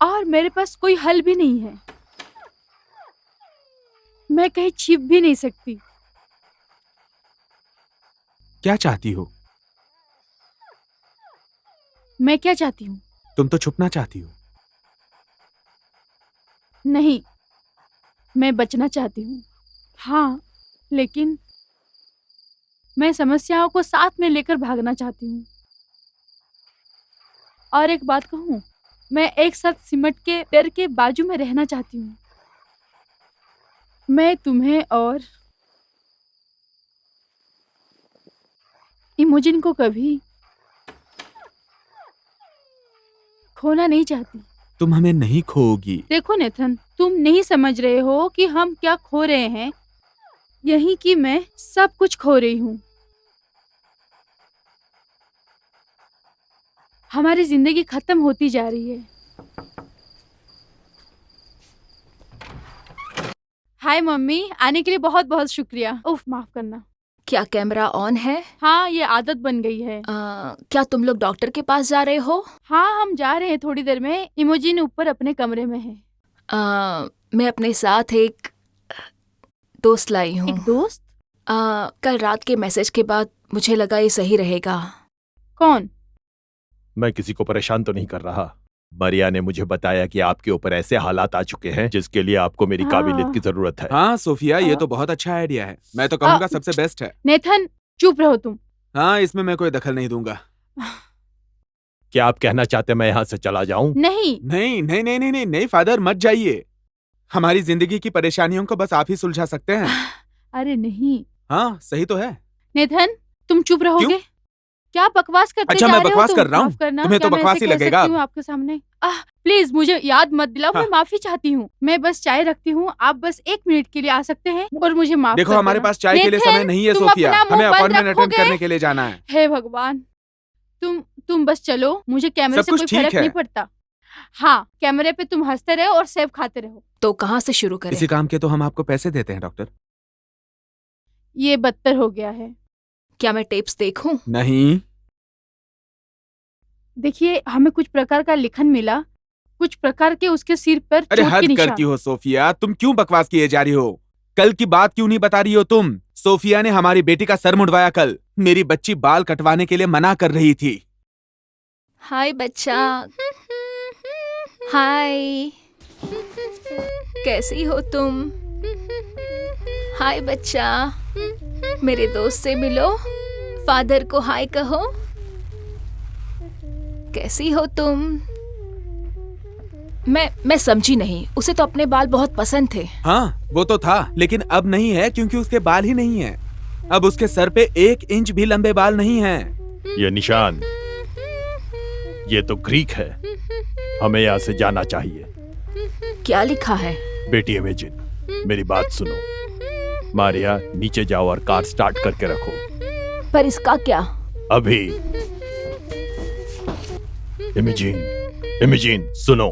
और मेरे पास कोई हल भी नहीं है। मैं कहीं छिप भी नहीं सकती। क्या चाहती हो? मैं क्या चाहती हूँ? तुम तो छुपना चाहती हो। नहीं, मैं बचना चाहती हूँ। हाँ, लेकिन मैं समस्याओं को साथ में लेकर भागना चाहती हूँ। और एक बात कहूँ, मैं एक साथ सिमट के डर के बाजू में रहना चाहती हूँ। मैं तुम्हें और इमोजिन को कभी खोना नहीं चाहती। तुम हमें नहीं खोओगी। देखो नेथन, तुम नहीं समझ रहे हो कि हम क्या खो रहे हैं। यही कि मैं सब कुछ खो रही हूँ। हमारी जिंदगी खत्म होती जा रही है। हाय मम्मी, आने के लिए बहुत बहुत शुक्रिया। उफ, माफ करना। क्या कैमरा ऑन है? हाँ, ये आदत बन गई है। क्या तुम लोग डॉक्टर के पास जा रहे हो? हाँ, हम जा रहे हैं थोड़ी देर में। इमोजिन ऊपर अपने कमरे में है। मैं अपने साथ एक दोस्त लाई हूँ। एक दोस्त? कल रात के मैसेज के बाद मुझे लगा ये सही रहेगा। कौन? मैं किसी को परेशान तो नहीं कर रहा। मरिया ने मुझे बताया कि आपके ऊपर ऐसे हालात आ चुके हैं जिसके लिए आपको मेरी काबिलियत की जरूरत है। हाँ सोफिया, ये तो बहुत अच्छा आइडिया है। मैं तो कहूँगा सबसे बेस्ट है। नेथन, चुप रहो तुम। हाँ, इसमें मैं कोई दखल नहीं दूंगा। क्या आप कहना चाहते हैं मैं यहाँ से चला जाऊं? नहीं नहीं नहीं नहीं नहीं नहीं नहीं फादर, मत जाइए। हमारी जिंदगी की परेशानियों को बस आप ही सुलझा सकते हैं। अरे नहीं हाँ, सही तो है। नेथन, तुम चुप रहोगे? क्यों? क्या बकवास करते अच्छा, जा मैं रहे हो बकवास तुम? कर रहा हूँ? माफ करना, तुम्हें तो क्या मैं बकवास ऐसे ही कह लगेगा सकती अब। हूँ आपके सामने? प्लीज मुझे याद मत दिलाओ। हाँ। मैं माफी चाहती हूँ। मैं बस चाय रखती हूँ, आप बस 1 मिनट के लिए आ सकते हैं और मुझे माफ देखो, कर हमारे देना। पास चाय के लिए नेथन, समय नहीं है तुम सोफिया। अपना मुंह हमें बंद अपॉइंटमेंट अटेंड रखोगे? करने के लिए जाना है। हे भगवान, तुम बस चलो, मुझे कैमरे सब से कुछ कोई ठीक फर्क है। नहीं पड़ता। हाँ, कैमरे पे तुम हंसते रहो और सेब खाते रहो। तो कहाँ से शुरू करें? इसी काम के तो हम आपको पैसे देते हैं डॉक्टर। ये बदतर हो गया है। क्या मैं टेप्स देखूं? नहीं। देखिए, हमें कुछ प्रकार का लिखन मिला, कुछ प्रकार के उसके सिर पर अरे चोट के हद निशान। करती हो सोफिया, तुम क्यों बकवास किए जा रही हो? कल की बात क्यों नहीं बता रही हो तुम? सोफिया ने हमारी बेटी का सर मुंडवाया कल। मेरी बच्ची बाल कटवाने के लिए मना कर रही थी। हाय बच्चा। हाय, कैसी हो तुम? हाय बच्चा, मेरे दोस्त से मिलो, फादर को हाय कहो। कैसी हो तुम? मैं समझी नहीं। उसे तो अपने बाल बहुत पसंद थे। हाँ, वो तो था, लेकिन अब नहीं है क्योंकि उसके बाल ही नहीं है। अब उसके सर पे 1 इंच भी लंबे बाल नहीं हैं। ये निशान, ये तो ग्रीक है। हमें यहाँ से जाना चाहिए। क्या लिखा है? बेटी इमेजिन, मेरी बात सुनो। मारिया, नीचे जाओ और कार स्टार्ट करके रखो। पर इसका क्या? अभी। इमेजिन, इमेजिन सुनो।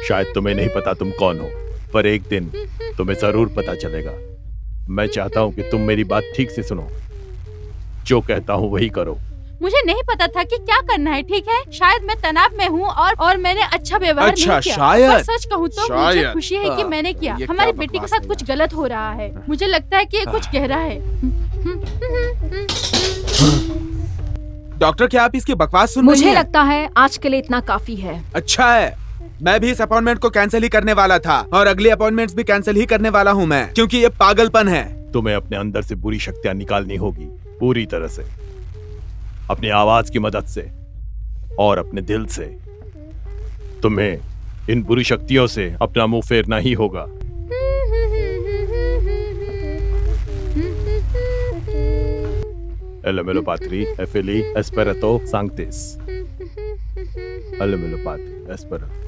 शायद तुम्हें नहीं पता तुम कौन हो, पर एक दिन तुम्हें जरूर पता चलेगा। मैं चाहता हूं कि तुम मेरी बात ठीक से सुनो। जो कहता हूं वही करो। मुझे नहीं पता था कि क्या करना है, ठीक है? शायद मैं तनाव में हूँ और मैंने अच्छा व्यवहार अच्छा, नहीं किया। शायद। पर सच कहूँ तो मुझे शायद। खुशी है कि मैंने किया। ये हमारी क्या बेटी के बकवास साथ है कुछ यार। गलत हो रहा है। मुझे लगता है कि ये कुछ गहरा है। डॉक्टर, क्या आप इसकी बकवास सुन रही मुझे हैं? लगता है आज के लिए इतना काफी है। अच्छा है, मैं भी इस अपॉइंटमेंट को कैंसिल ही करने वाला था और अगले अपॉइंटमेंट्स भी कैंसिल ही करने वाला हूँ मैं, क्योंकि ये पागलपन है। तुम्हें अपने अंदर से बुरी शक्तियां निकालनी होगी, पूरी तरह से, अपनी आवाज की मदद से और अपने दिल से। तुम्हें इन बुरी शक्तियों से अपना मुंह फेरना ही होगा। Elemelo patri, efili, esperato, sanctis. Elemelo patri, esperato.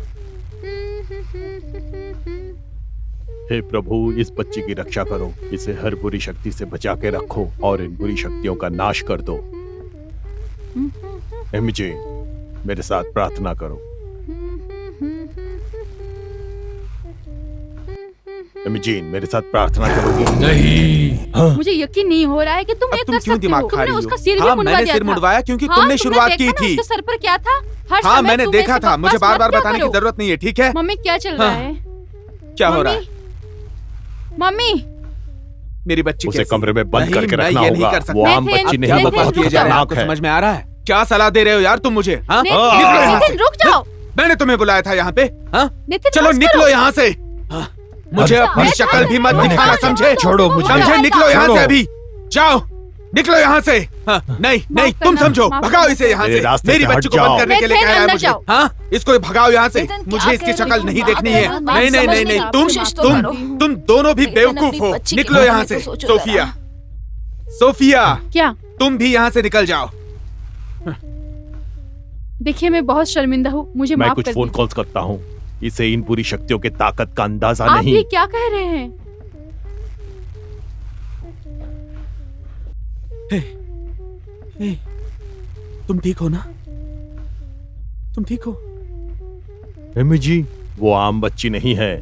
हे प्रभु, इस बच्ची की रक्षा करो, इसे हर बुरी शक्ति से बचा के रखो और इन बुरी शक्तियों का नाश कर दो। एमजे, मेरे साथ प्रार्थना करो। एमजीन, मेरे साथ प्रार्थना करोगी? नहीं। मुझे यकीन नहीं हो रहा है कि तुम अब ये तुम कर क्यों सकते दिमाग हो। खा तुमने रही हो? उसका सिर भी हाँ, मुंडवा मैंने दिया सिर था। मुंडवाया क्योंकि हाँ, तुमने शुरुआत की देखा ना थी। उसके सर पर क्या था? हर हाँ, समय मैंने तुम देखा ऐसे था। मुझे बकवास बार बार मत क्या बताने की करो। जरूरत नहीं है, ठीक है? मम्मी, क्या चल रहा है? क्या हो रहा है? मम्मी, मेरी बच्ची उसे कैसी? कमरे में बंद नहीं, करके मैं रखना ये नहीं होगा। कर सकता। वो आम नेथन, बच्ची क्या नहीं, नेथन, बकवास बहुत किए जा रहे हैं? खतरनाक आपको है। समझ में आ रहा है? क्या सलाह दे रहे हो यार तुम मुझे? हाँ? नेथन, निकलो यहाँ से। नेथन, रुक जाओ। मैंने तुम्हें बुलाया था यहाँ पे? हाँ? नेथन, चलो बस निकलो करो। यहाँ से। हाँ, मुझे अपनी मैं शक्ल भी मत मैं दिखाना, मैं समझे? छोड़ो मुझे। समझे? निकलो यहाँ छोड़ो। से अभी। जाओ, निकलो यहाँ से। हाँ, नहीं नहीं, तुम करना, समझो। माफ भगाओ करना। इसे यहाँ मेरे से। रास्ते मेरी से हट बच्ची को जाओ। बंद करने के लिए नेथन, कह रहा है अंदर मुझे। जाओ। हाँ, इसको भगाओ यहाँ से। नेथन, मुझे क्या इसकी कह रही शक्ल हो? नहीं बात देखनी करो, है। बात नहीं नहीं नहीं समझने नहीं, की तुम कोशिश तो तुम करो। तुम दोनों भी लेकिन बेवकूफ अपनी हो। बच्ची के निकलो बारे यहाँ में से। तो सोचो सोफिया, जरा। सोफिया, क्या? तुम भी यहाँ से निकल जाओ। देखिए, मैं बहुत शर्मिंदा हूँ, मुझे मैं माफ कुछ कर फोन दीजिए। कॉल्स करता हूँ। इसे इन बुरी शक्तियों के ताकत का अंदाजा आप नहीं। ये क्या कह रहे हैं? हे, तुम ठीक हो ना? तुम ठीक हो? एमजी, वो आम बच्ची नहीं है।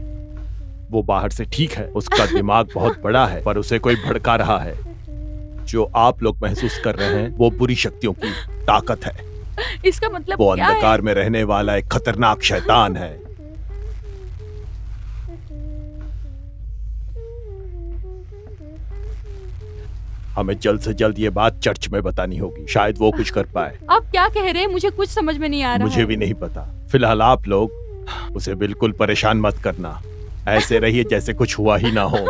वो बाहर से ठीक है, उसका दिमाग बहुत बड़ा है, पर उसे कोई भड़का रहा है। जो आप लोग महसूस कर रहे हैं वो बुरी शक्तियों की ताकत है। इसका मतलब वो क्या है? अंधकार में रहने वाला एक खतरनाक शैतान है। हमें जल्द से जल्द ये बात चर्च में बतानी होगी। शायद वो कुछ कर पाए। आप क्या कह रहे हैं? मुझे कुछ समझ में नहीं आ रहा मुझे है। भी नहीं पता। फिलहाल आप लोग उसे बिल्कुल परेशान मत करना। ऐसे रहिए जैसे कुछ हुआ ही ना हो।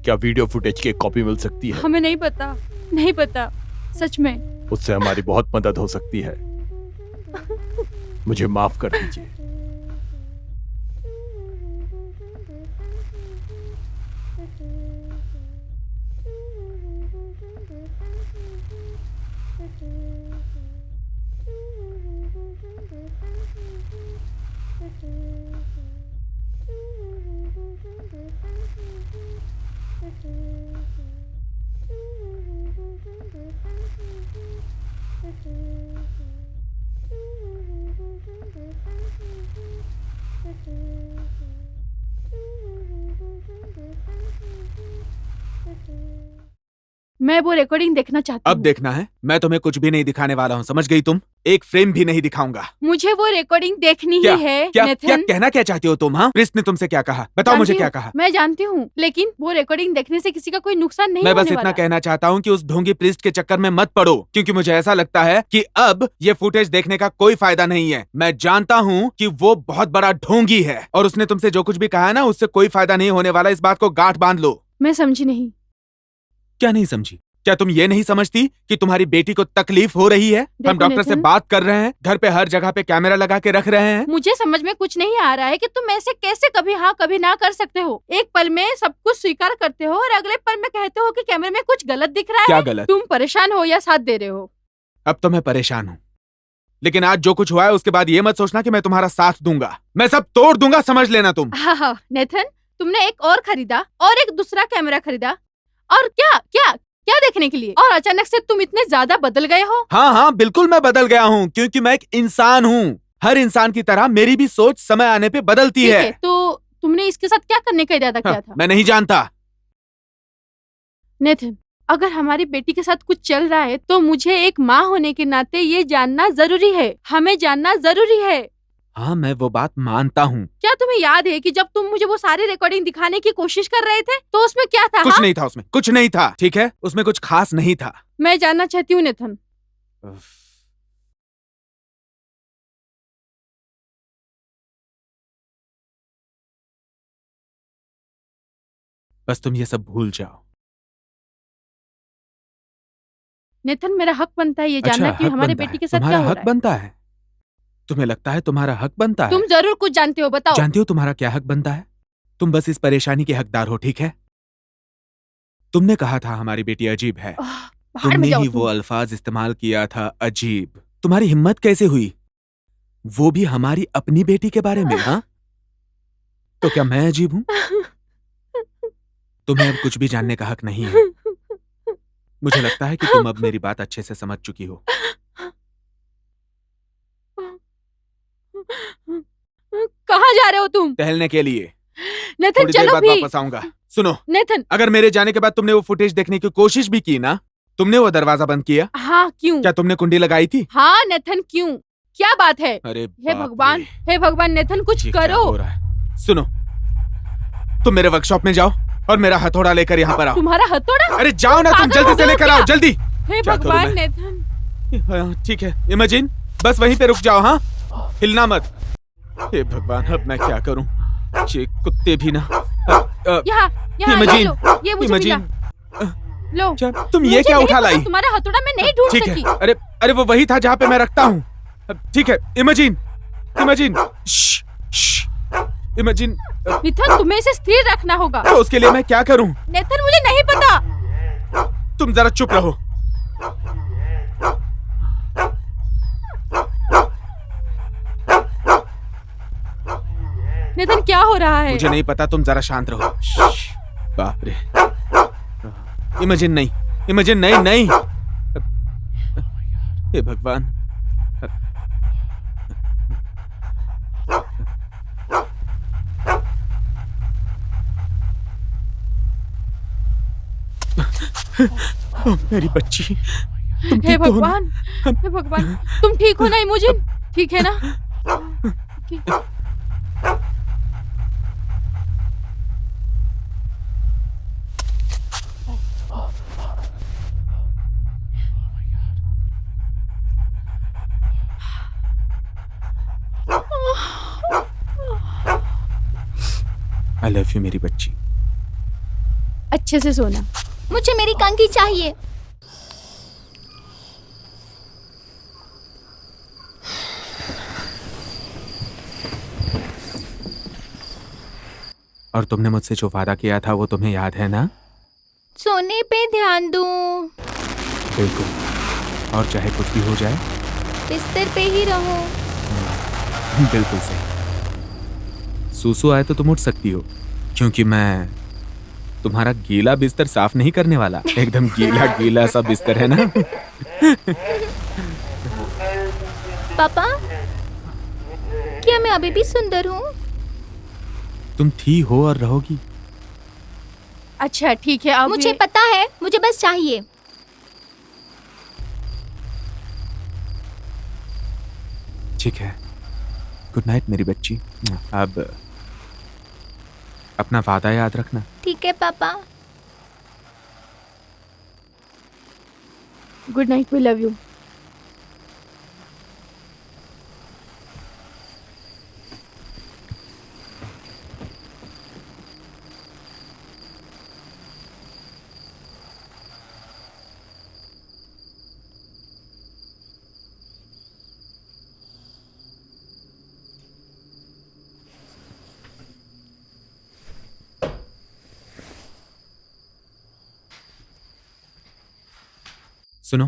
क्या वीडियो फुटेज की एक कॉपी मिल सकती है? हमें नहीं पता, नहीं पता, सच में। उससे हमारी बहुत मदद हो सकती है। मुझे माफ कर दीजिए। मैं वो रिकॉर्डिंग देखना चाहती अब हूँ। देखना है? मैं तुम्हें कुछ भी नहीं दिखाने वाला हूँ, समझ गई तुम? एक फ्रेम भी नहीं दिखाऊंगा। मुझे वो रिकॉर्डिंग देखनी क्या? ही है, क्या नेथन। कहना क्या चाहती हो तुम? हाँ, प्रिस्ट ने तुमसे क्या कहा? बताओ मुझे जानती क्या हूँ, कहा? मैं जानती हूँ, लेकिन वो रिकॉर्डिंग देखने से किसी का कोई नुकसान नहीं मैं बस होने इतना वाला। कहना चाहता हूँ कि उस ढोंगी प्रिस्ट के चक्कर में मत पड़ो, क्योंकि मुझे ऐसा लगता है कि अब ये फुटेज देखने का कोई फायदा नहीं है। मैं जानता हूँ कि वो बहुत बड़ा ढोंगी है और उसने तुमसे जो कुछ भी कहा है ना, उससे कोई फायदा नहीं होने वाला। इस बात को गांठ बांध लो। मैं समझी नहीं। क्या नहीं समझी? क्या तुम ये नहीं समझती कि तुम्हारी बेटी को तकलीफ हो रही है? हम देखो डॉक्टर से नितिन। बात कर रहे हैं, घर पे हर जगह पे कैमरा लगा के रख रहे हैं। मुझे समझ में कुछ नहीं आ रहा है कि तुम ऐसे कैसे कभी हाँ कभी ना कर सकते हो। एक पल में सब कुछ स्वीकार करते हो और अगले पल में कहते हो कि कैमरे में कुछ गलत दिख रहा क्या है। गलत? तुम परेशान हो या साथ दे रहे हो? अब तो मैं परेशान हूँ, लेकिन आज जो कुछ हुआ है उसके बाद ये मत सोचना कि मैं तुम्हारा साथ दूंगा। मैं सब तोड़ दूंगा, समझ लेना तुम। हाँ, नेथन, तुमने एक और खरीदा और एक दूसरा कैमरा खरीदा, और क्या क्या क्या देखने के लिए? और अचानक से तुम इतने ज्यादा बदल गए हो। हाँ, बिल्कुल मैं बदल गया हूँ, क्योंकि मैं एक इंसान हूँ। हर इंसान की तरह मेरी भी सोच समय आने पे बदलती ठीक है। है, तो तुमने इसके साथ क्या करने का इरादा किया था? मैं नहीं जानता। नेथन, अगर हमारी बेटी के साथ कुछ चल रहा है तो मुझे एक माँ होने के नाते ये जानना जरूरी है। हमें जानना जरूरी है। हाँ, मैं वो बात मानता हूँ। क्या तुम्हें याद है कि जब तुम मुझे वो सारी रिकॉर्डिंग दिखाने की कोशिश कर रहे थे तो उसमें क्या था? कुछ हाँ? नहीं था उसमें, कुछ नहीं था। ठीक है, उसमें कुछ खास नहीं था। मैं जानना चाहती हूँ नेथन। बस तुम ये सब भूल जाओ। नेथन, मेरा हक बनता है ये जानना कि हक हमारे बनता बेटी है। के साथ तुम्हारा क्या हो हक रहा है। बनता है? तुम्हें लगता है तुम्हारा हक बनता है? तुम जरूर कुछ जानते हो, बताओ। जानती हो तुम्हारा क्या हक बनता है? तुम बस इस परेशानी के हकदार हो, ठीक है? तुमने कहा था हमारी बेटी अजीब है। बाहर में तुमने जाओ ही तुम। वो अल्फाज इस्तेमाल किया था, अजीब। तुम्हारी हिम्मत कैसे हुई, वो भी हमारी अपनी बेटी के बारे में? हाँ, तो क्या मैं अजीब हूं? तुम्हें अब कुछ भी जानने का हक नहीं है। मुझे लगता है कि तुम अब मेरी बात अच्छे से समझ चुकी हो। कहाँ जा रहे हो तुम? टहलने के लिए। नेथन, थोड़ी देर चलो बाद भी। वापस आऊंगा। सुनो, नेथन। अगर मेरे जाने के बाद तुमने वो फुटेज देखने की कोशिश भी की ना, तुमने वो दरवाजा बंद किया? हाँ, क्यों? क्या तुमने कुंडी लगाई थी? हाँ नेथन, क्यों? क्या बात है? अरे हे बाप भगवान, रे, हे भगवान, नेथन कुछ ये क्या करो। हो रहा है? सुनो, तुम मेरे वर्कशॉप में जाओ और मेरा हथौड़ा लेकर यहाँ पर आओ। तुम्हारा हथौड़ा? अरे जाओ ना, तुम पागल जल्दी हो से गए हो लेकर क्या? आओ, जल्दी। हे क्या करूं भगवान मैं? नेथन। हाँ, ठीक है इमेजिन, बस वहीं पे रुक जाओ। हाँ, हिलना मत। हे भगवान, अब मैं क्या करूं? ये कुत्ते भी ना। यहाँ यहाँ ये इमेजिन, लो, ये मुझे मिला। लो। क्या तुम ये मुझे क्या नहीं उठा पता, लाई? तुम्हारा हथौड़ा मैं नहीं ढूंढ ठीक सकी। है, अरे अरे वो वही था जहाँ पे मैं रखता हूँ। ठीक है इमेजिन, इमेजिन, इमेजिन। नेथन, तुम्हें इसे स्थिर रखना होगा। तो उसके लिए मैं क्या करूं? नेथन, मुझे नहीं पता। तुम जरा चुप रहो। नेथन, क्या हो रहा है? मुझे नहीं पता, तुम जरा शांत रहो। बाप रे, इमेजिन नहीं, इमेजिन नहीं, नहीं। हे भगवान। मेरी बच्ची, तुम हे ठीक तो हो ना? भगवान, हे भगवान, तुम ठीक हो ना इमोजिन? ठीक है ना? ठीक। आई लव यू मेरी बच्ची। अच्छे से सोना। मुझे मेरी कंघी चाहिए। और तुमने मुझसे जो वादा किया था वो तुम्हें याद है ना? सोने पे ध्यान दूं। बिल्कुल, और चाहे कुछ भी हो जाए बिस्तर पे ही रहो। बिल्कुल सही। सूसू आए तो तुम उठ सकती हो, क्योंकि मैं तुम्हारा गीला बिस्तर साफ नहीं करने वाला। एकदम गीला गीला सा बिस्तर है ना। पापा, क्या मैं अभी भी सुंदर हूँ? तुम थी हो और रहोगी। अच्छा ठीक है, अब मुझे पता है, मुझे बस चाहिए। ठीक है, गुड नाइट मेरी बच्ची। अब अपना वादा याद रखना। ठीक है पापा। Good night, we love you. सुनो,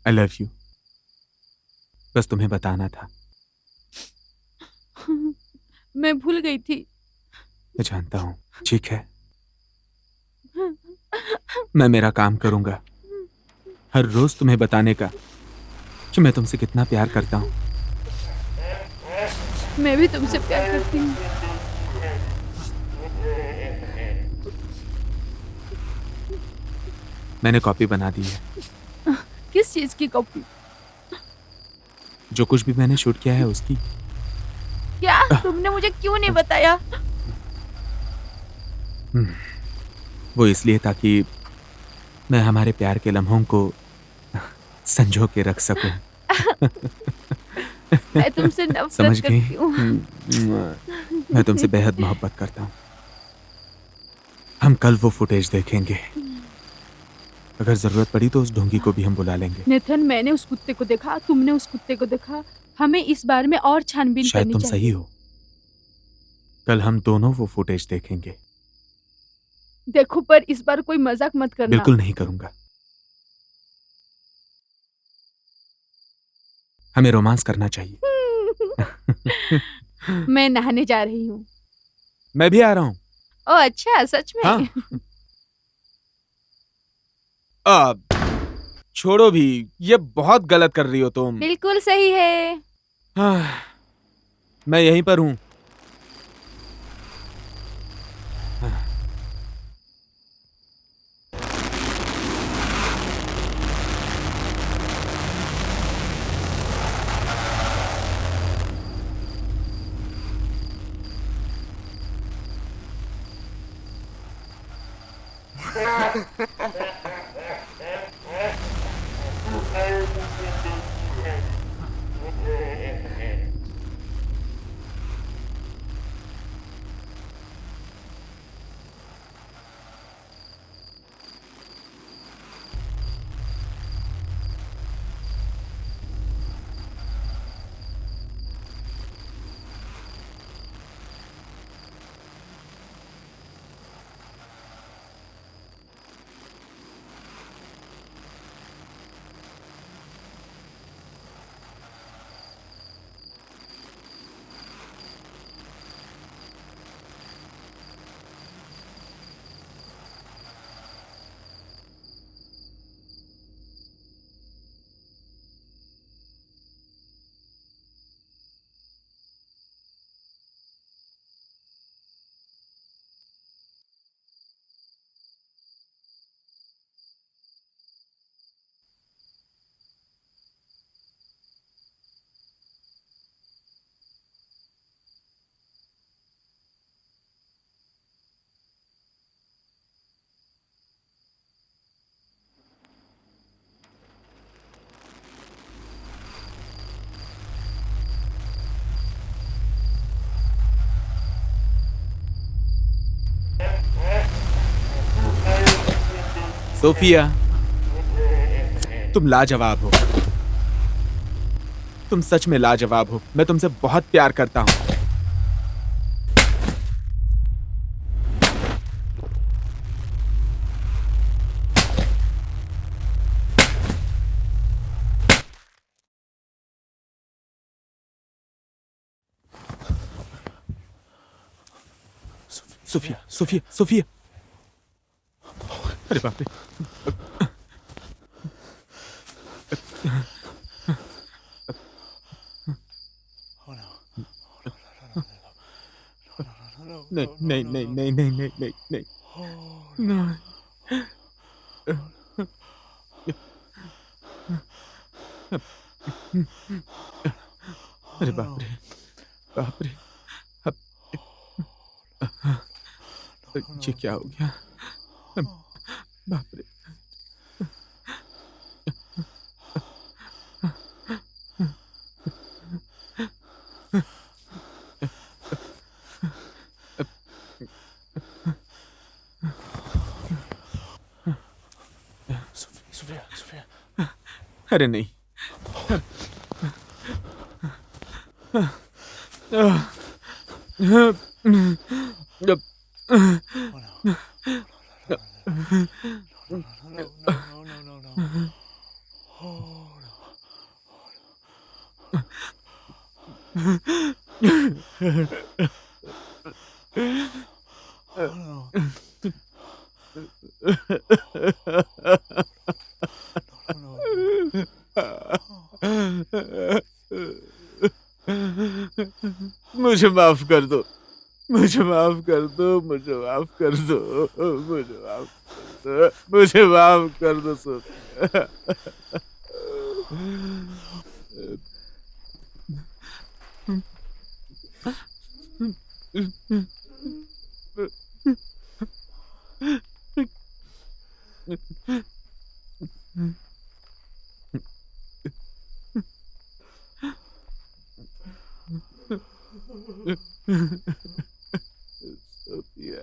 आई लव यू। बस तुम्हें बताना था। मैं भूल गई थी। मैं जानता हूं, ठीक है। मैं मेरा काम करूंगा हर रोज तुम्हें बताने का कि मैं तुमसे कितना प्यार करता हूं। मैं भी तुमसे प्यार करती हूँ। मैंने कॉपी बना दी है। किस चीज की कॉपी? जो कुछ भी मैंने शूट किया है उसकी। क्या? तुमने मुझे क्यों नहीं बताया? वो इसलिए ताकि मैं हमारे प्यार के लम्हों को संजो के रख सकूं। मैं तुमसे समझ नफरत गई? करती हूँ। मैं तुमसे बेहद मोहब्बत करता हूँ। हम कल वो फुटेज देखेंगे। अगर जरूरत पड़ी तो उस ढोंगी को भी हम बुला लेंगे। नेथन, मैंने उस कुत्ते को देखा, तुमने उस कुत्ते को देखा। हमें इस बारे में और छानबीन शायद करनी तुम चाहिए। सही हो। कल हम दोनों वो फुटेज देखेंगे। देखो, पर इस बार कोई मजाक मत करना। बिल्कुल नहीं करूंगा। हमें रोमांस करना चाहिए। मैं नहाने जा रही हूँ। मैं भी आ रहा हूँ। ओह अच्छा, सच में? हाँ। छोड़ो भी, ये बहुत गलत कर रही हो तुम। बिल्कुल सही है। मैं यहीं पर हूँ। सोफिया, तुम लाजवाब हो। तुम सच में लाजवाब हो। मैं तुमसे बहुत प्यार करता हूं। Sophia, Sophia, Sophia. अरे बाप रे। नहीं नहीं नहीं नहीं नहीं नहीं नहीं नहीं नहीं। अरे बाप रे, बाप रे। ये क्या हो गया? बाप रे। अरे नहीं। मुझे माफ कर दो, मुझे माफ कर दो, मुझे माफ कर दो, मुझे माफ कर दो, मुझे माफ कर दो सोफिया। सोफिया।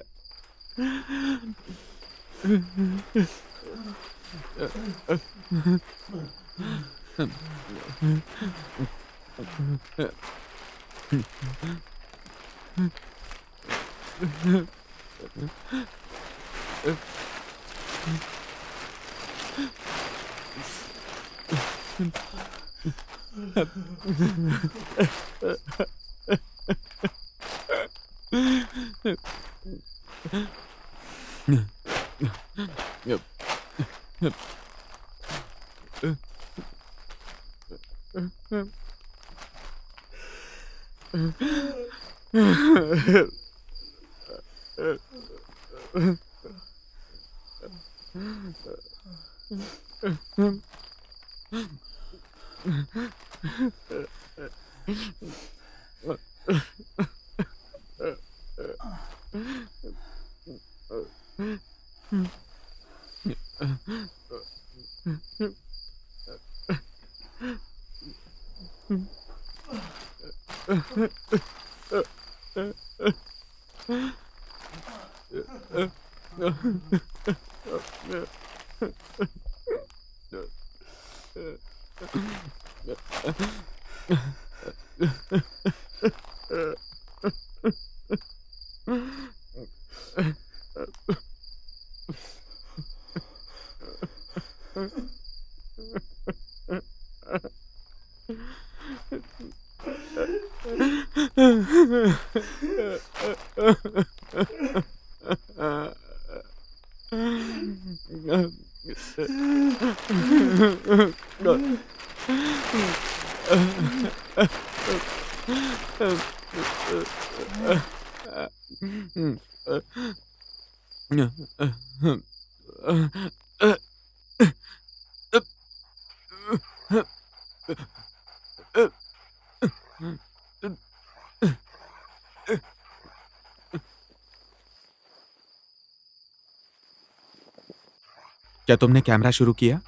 क्या तुमने कैमरा शुरू किया?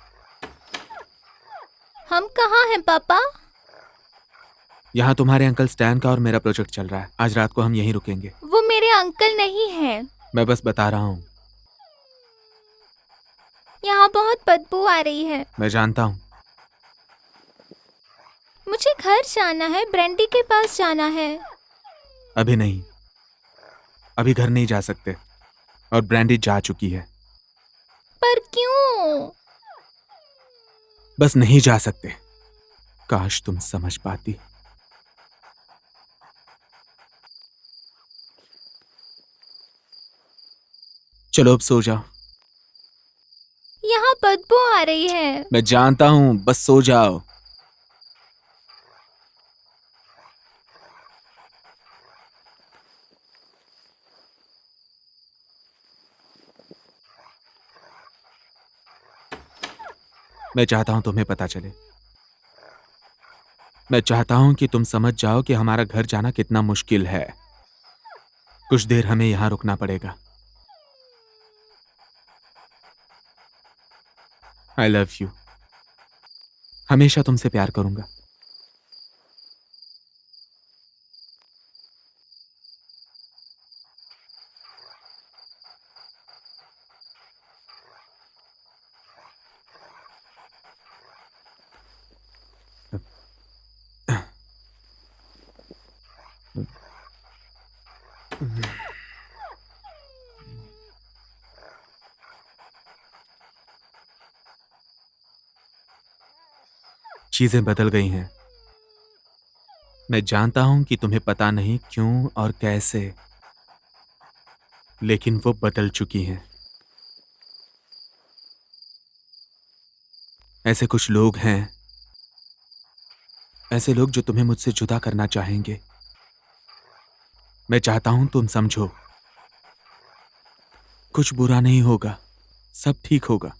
हम कहाँ हैं पापा? यहाँ तुम्हारे अंकल स्टैन का और मेरा प्रोजेक्ट चल रहा है। आज रात को हम यहीं रुकेंगे। वो मेरे अंकल नहीं हैं। मैं बस बता रहा हूँ। यहाँ बहुत बदबू आ रही है। मैं जानता हूँ। मुझे घर जाना है, ब्रेंडी के पास जाना है। अभी नहीं, अभी घर नहीं जा सकते और ब्रैंडी जा चुकी है। पर क्यों? बस नहीं जा सकते। काश तुम समझ पाती। चलो अब सो जाओ। यहाँ बदबू आ रही है। मैं जानता हूं, बस सो जाओ। मैं चाहता हूं तुम्हें पता चले। मैं चाहता हूं कि तुम समझ जाओ कि हमारा घर जाना कितना मुश्किल है। कुछ देर हमें यहां रुकना पड़ेगा। I love you. हमेशा तुमसे प्यार करूंगा। चीजें बदल गई हैं। मैं जानता हूं कि तुम्हें पता नहीं क्यों और कैसे, लेकिन वो बदल चुकी हैं। ऐसे कुछ लोग हैं, ऐसे लोग जो तुम्हें मुझसे जुदा करना चाहेंगे। मैं चाहता हूं तुम समझो, कुछ बुरा नहीं होगा, सब ठीक होगा।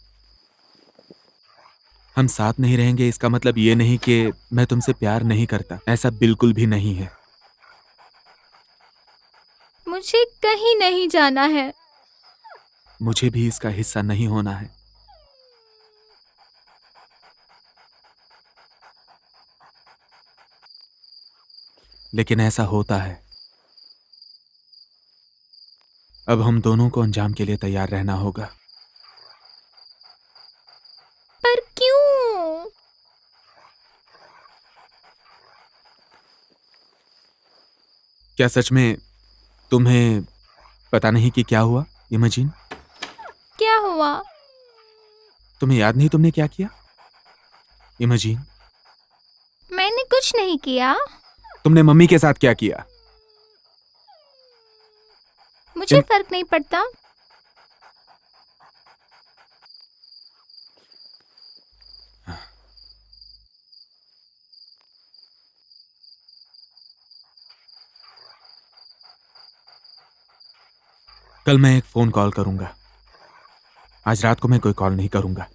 हम साथ नहीं रहेंगे इसका मतलब ये नहीं कि मैं तुमसे प्यार नहीं करता, ऐसा बिल्कुल भी नहीं है। मुझे कहीं नहीं जाना है। मुझे भी इसका हिस्सा नहीं होना है। लेकिन ऐसा होता है। अब हम दोनों को अंजाम के लिए तैयार रहना होगा। पर क्यों? क्या सच में तुम्हें पता नहीं कि क्या हुआ, इमेजिन? क्या हुआ? तुम्हें याद नहीं तुमने क्या किया, इमेजिन? मैंने कुछ नहीं किया। तुमने मम्मी के साथ क्या किया? मुझे फर्क नहीं पड़ता। कल मैं एक फोन कॉल करूंगा। आज रात को मैं कोई कॉल नहीं करूंगा,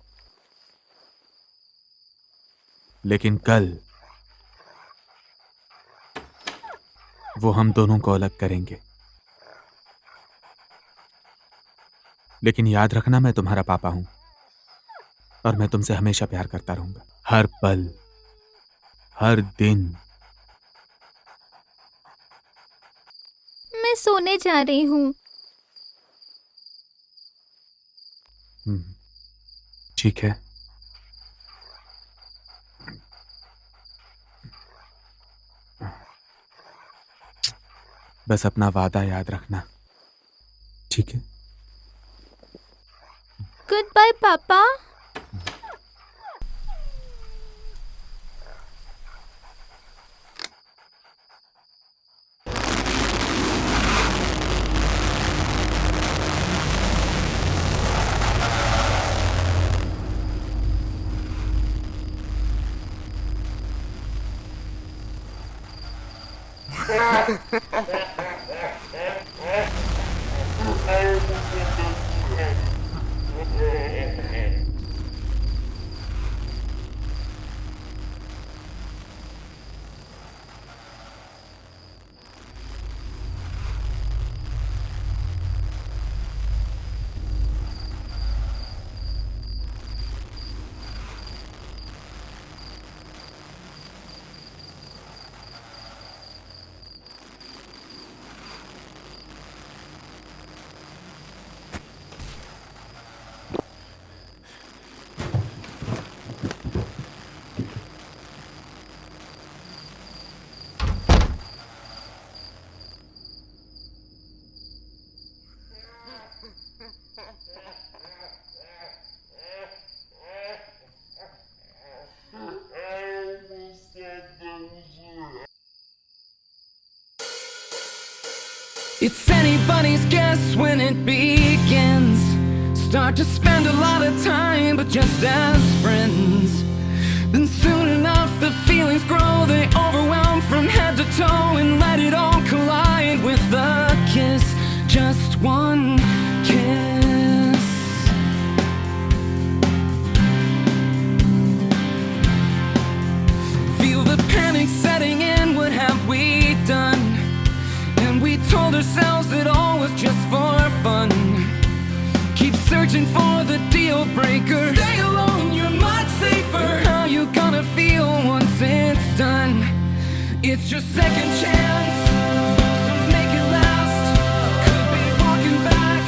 लेकिन कल वो हम दोनों को अलग करेंगे। लेकिन याद रखना, मैं तुम्हारा पापा हूं और मैं तुमसे हमेशा प्यार करता रहूंगा, हर पल, हर दिन। मैं सोने जा रही हूँ। ठीक है। बस अपना वादा याद रखना, ठीक है? गुड बाय पापा। It's anybody's guess when it begins. Start to spend a lot of time, but just as friends. Then soon enough the feelings grow, they overwhelm from head to toe and let it all collide with a kiss. Just one kiss. Feel the panic setting in, what have we done? And we told ourselves that all was just for fun. Keep searching for the deal breaker. Stay alone, you're much safer. How you gonna feel once it's done? It's your second chance, so make it last. Could be walking back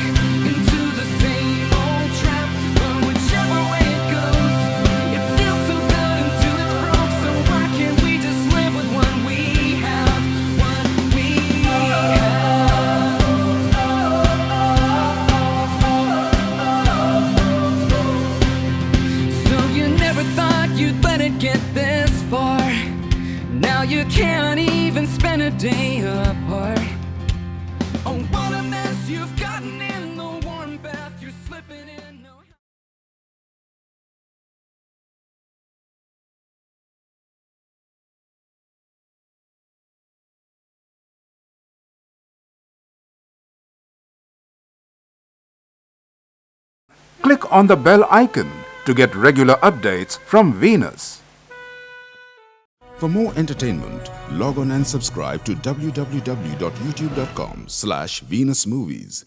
into the same old trap, but whichever way it goes, it feels so good until it's broke. So why can't we just live with what we have? What we have. So you never thought you'd let it get this Now you can't even spend a day apart. Oh, what a mess you've gotten in the warm bath. You're slipping in. No. Click on the bell icon to get regular updates from Venus. For more entertainment, log on and subscribe to www.youtube.com/Venus Movies.